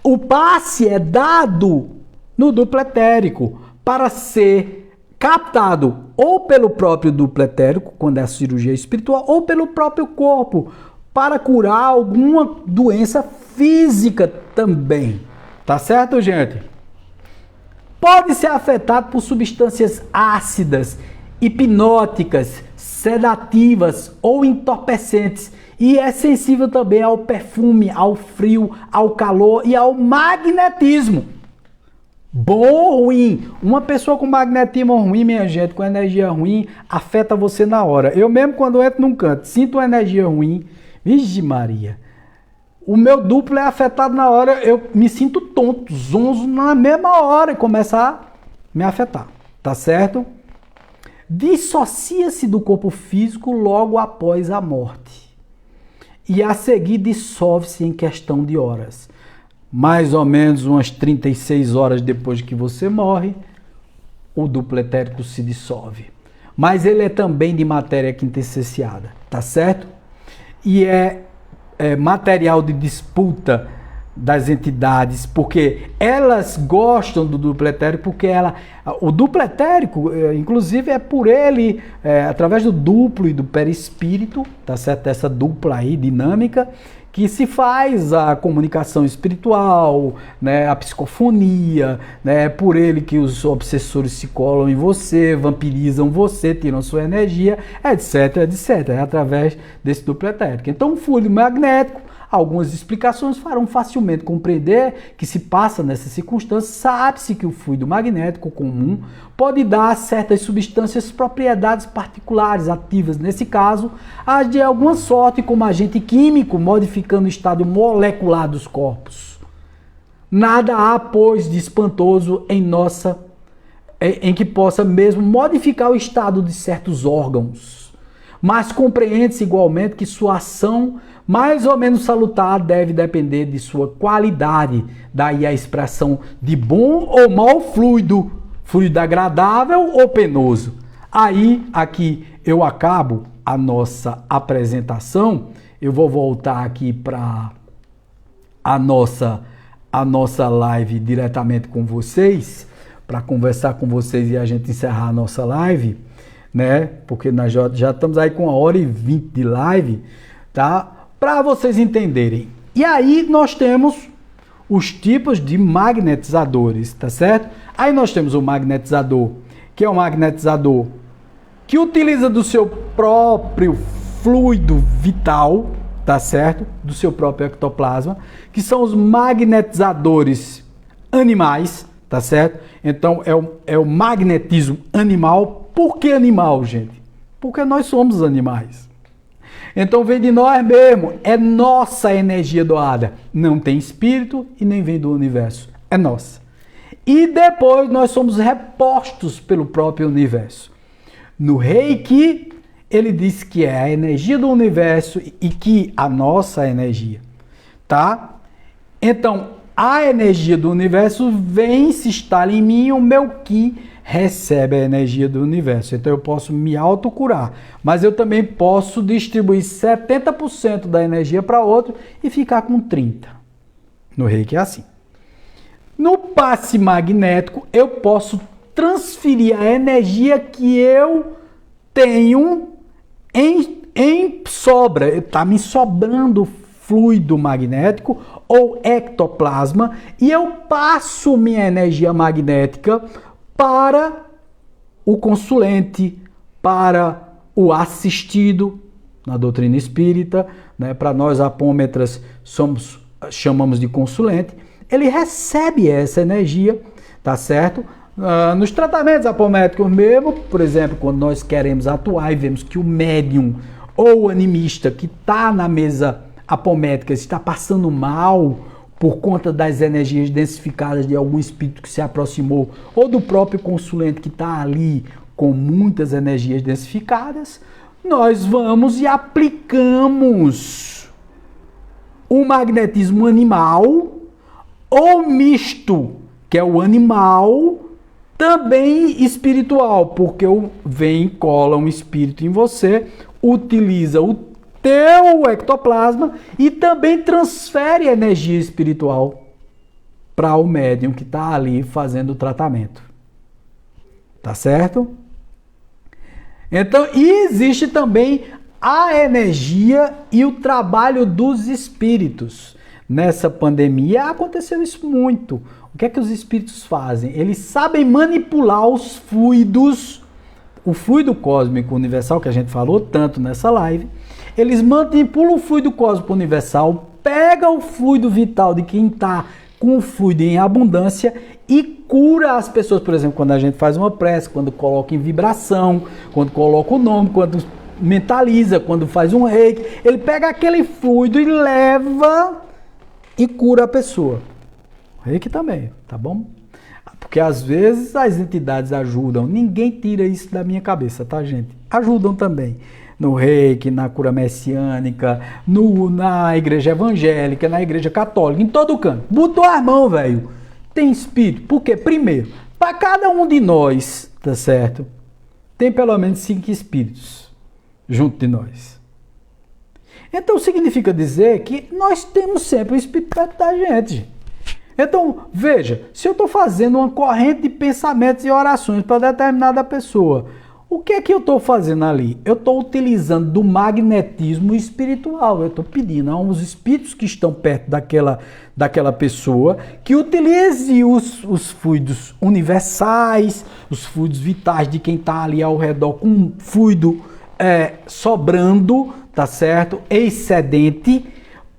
o passe é dado no duplo etérico para ser captado ou pelo próprio duplo etérico, quando é a cirurgia espiritual, ou pelo próprio corpo, para curar alguma doença física também. Tá certo, gente? Pode ser afetado por substâncias ácidas, hipnóticas, sedativas ou entorpecentes, e é sensível também ao perfume, ao frio, ao calor e ao magnetismo. Bom ou ruim? Uma pessoa com magnetismo ruim, minha gente, com energia ruim, afeta você na hora. Eu mesmo, quando entro num canto, sinto uma energia ruim, Vixe Maria, o meu duplo é afetado na hora, eu me sinto tonto, zonzo na mesma hora e começa a me afetar, tá certo? Dissocia-se do corpo físico logo após a morte e a seguir dissolve-se em questão de horas. Mais ou menos umas 36 horas depois que você morre, o duplo etérico se dissolve. Mas ele é também de matéria quintessenciada, tá certo? E é material de disputa das entidades, porque elas gostam do duplo etérico, porque o duplo etérico, inclusive, é por ele, através do duplo e do perispírito, tá certo? Essa dupla aí, dinâmica, que se faz a comunicação espiritual, né, a psicofonia, né, por ele que os obsessores se colam em você, vampirizam você, tiram sua energia, etc, etc, através desse duplo etérico. Então, o fluido magnético, algumas explicações farão facilmente compreender que se passa nessa circunstância, sabe-se que o fluido magnético comum pode dar a certas substâncias propriedades particulares ativas, nesse caso, as de alguma sorte como agente químico, modificando o estado molecular dos corpos. Nada há, pois, de espantoso em que possa mesmo modificar o estado de certos órgãos, mas compreende-se igualmente que sua ação mais ou menos salutar deve depender de sua qualidade, daí a expressão de bom ou mau fluido, fluido agradável ou penoso. Aí, aqui eu acabo a nossa apresentação, eu vou voltar aqui para a nossa live diretamente com vocês, para conversar com vocês e a gente encerrar a nossa live, né? Porque nós já estamos aí com 1h20 de live, tá? Para vocês entenderem. E aí nós temos os tipos de magnetizadores, tá certo? Aí nós temos o magnetizador, que é um magnetizador que utiliza do seu próprio fluido vital, tá certo? Do seu próprio ectoplasma, que são os magnetizadores animais, tá certo? Então é o magnetismo animal. Por que animal, gente? Porque nós somos animais. Então vem de nós mesmo, é nossa energia doada. Não tem espírito e nem vem do universo, é nossa. E depois nós somos repostos pelo próprio universo. No Reiki, ele diz que é a energia do universo e que a nossa energia, tá? Então, a energia do universo vem, se instala em mim, o meu Ki recebe a energia do universo. Então eu posso me autocurar, mas eu também posso distribuir 70% da energia para outro e ficar com 30%. No Reiki é assim. No passe magnético, eu posso transferir a energia que eu tenho em sobra. Está me sobrando fluido magnético ou ectoplasma e eu passo minha energia magnética para o consulente, para o assistido, na doutrina espírita, né? Para nós apômetras chamamos de consulente, ele recebe essa energia, tá certo? Nos tratamentos apométricos mesmo, por exemplo, quando nós queremos atuar e vemos que o médium ou o animista que está na mesa apométrica está passando mal por conta das energias densificadas de algum espírito que se aproximou, ou do próprio consulente que está ali com muitas energias densificadas, nós vamos e aplicamos o magnetismo animal ou misto, que é o animal, também espiritual, porque vem, cola um espírito em você, utiliza o teu ectoplasma e também transfere energia espiritual para o médium que está ali fazendo o tratamento. Tá certo? Então, e existe também a energia e o trabalho dos espíritos. Nessa pandemia aconteceu isso muito. O que é que os espíritos fazem? Eles sabem manipular os fluidos, o fluido cósmico universal que a gente falou tanto nessa live. Eles manipulam o fluido cósmico universal, pega o fluido vital de quem está com o fluido em abundância e cura as pessoas. Por exemplo, quando a gente faz uma prece, quando coloca em vibração, quando coloca o nome, quando mentaliza, quando faz um reiki, ele pega aquele fluido e leva e cura a pessoa. O reiki também, tá bom? Porque às vezes as entidades ajudam, ninguém tira isso da minha cabeça, tá, gente? Ajudam também. No reiki, na cura messiânica, na igreja evangélica, na igreja católica, em todo canto. Botou as mãos, velho. Tem espírito. Por quê? Primeiro, para cada um de nós, tá certo? Tem pelo menos 5 espíritos junto de nós. Então significa dizer que nós temos sempre o espírito perto da gente. Então, veja, se eu estou fazendo uma corrente de pensamentos e orações para determinada pessoa, O que é que eu estou fazendo ali? Eu estou utilizando do magnetismo espiritual. Eu estou pedindo a uns espíritos que estão perto daquela pessoa que utilize os fluidos universais, os fluidos vitais de quem está ali ao redor com fluido sobrando, tá certo? Excedente,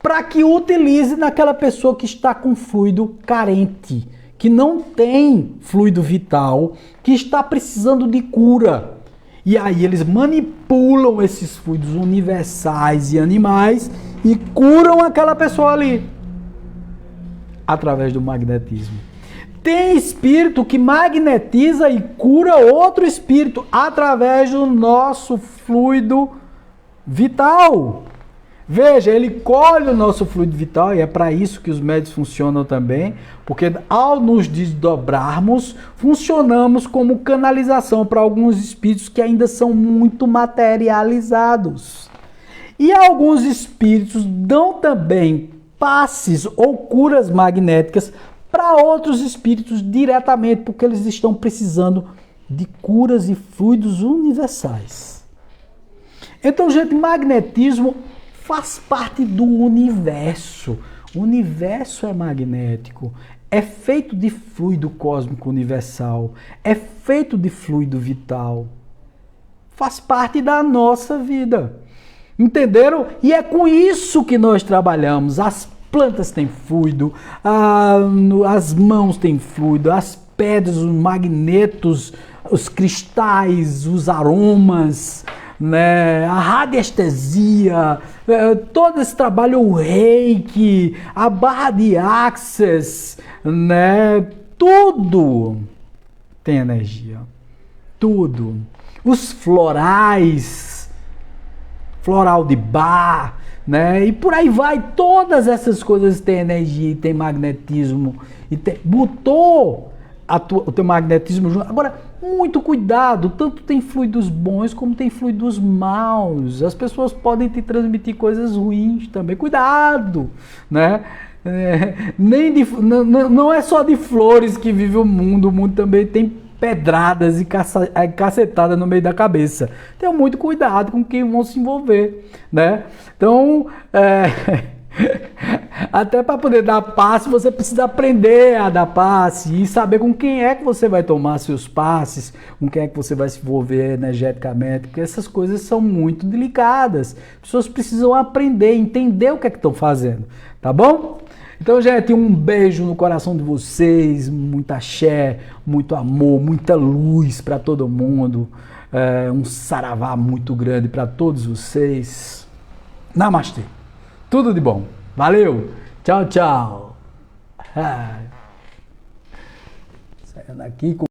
para que utilize naquela pessoa que está com fluido carente, que não tem fluido vital, que está precisando de cura. E aí eles manipulam esses fluidos universais e animais e curam aquela pessoa ali, através do magnetismo. Tem espírito que magnetiza e cura outro espírito através do nosso fluido vital. Veja, ele colhe o nosso fluido vital e é para isso que os médios funcionam também, porque ao nos desdobrarmos, funcionamos como canalização para alguns espíritos que ainda são muito materializados. E alguns espíritos dão também passes ou curas magnéticas para outros espíritos diretamente, porque eles estão precisando de curas e fluidos universais. Então, gente, magnetismo faz parte do universo. O universo é magnético, é feito de fluido cósmico universal, é feito de fluido vital. Faz parte da nossa vida. Entenderam? E é com isso que nós trabalhamos. As plantas têm fluido, as mãos têm fluido, as pedras, os magnetos, os cristais, os aromas, né, a radiestesia, todo esse trabalho, o reiki, a barra de Access, né, tudo tem energia, tudo. Os florais, floral de bar, né, e por aí vai, todas essas coisas têm energia, tem magnetismo, e botou o teu magnetismo junto. Agora, muito cuidado, tanto tem fluidos bons como tem fluidos maus. As pessoas podem te transmitir coisas ruins também. Cuidado, né? Não é só de flores que vive o mundo também tem pedradas e cacetada no meio da cabeça. Tenham muito cuidado com quem vão se envolver, né? Então, até para poder dar passe, você precisa aprender a dar passe e saber com quem é que você vai tomar seus passes, com quem é que você vai se envolver energeticamente, porque essas coisas são muito delicadas. As pessoas precisam aprender, entender o que é que estão fazendo, tá bom? Então, gente, um beijo no coração de vocês, muita axé, muito amor, muita luz para todo mundo, um saravá muito grande para todos vocês. Namastê. Tudo de bom. Valeu. Tchau, tchau. Saindo aqui com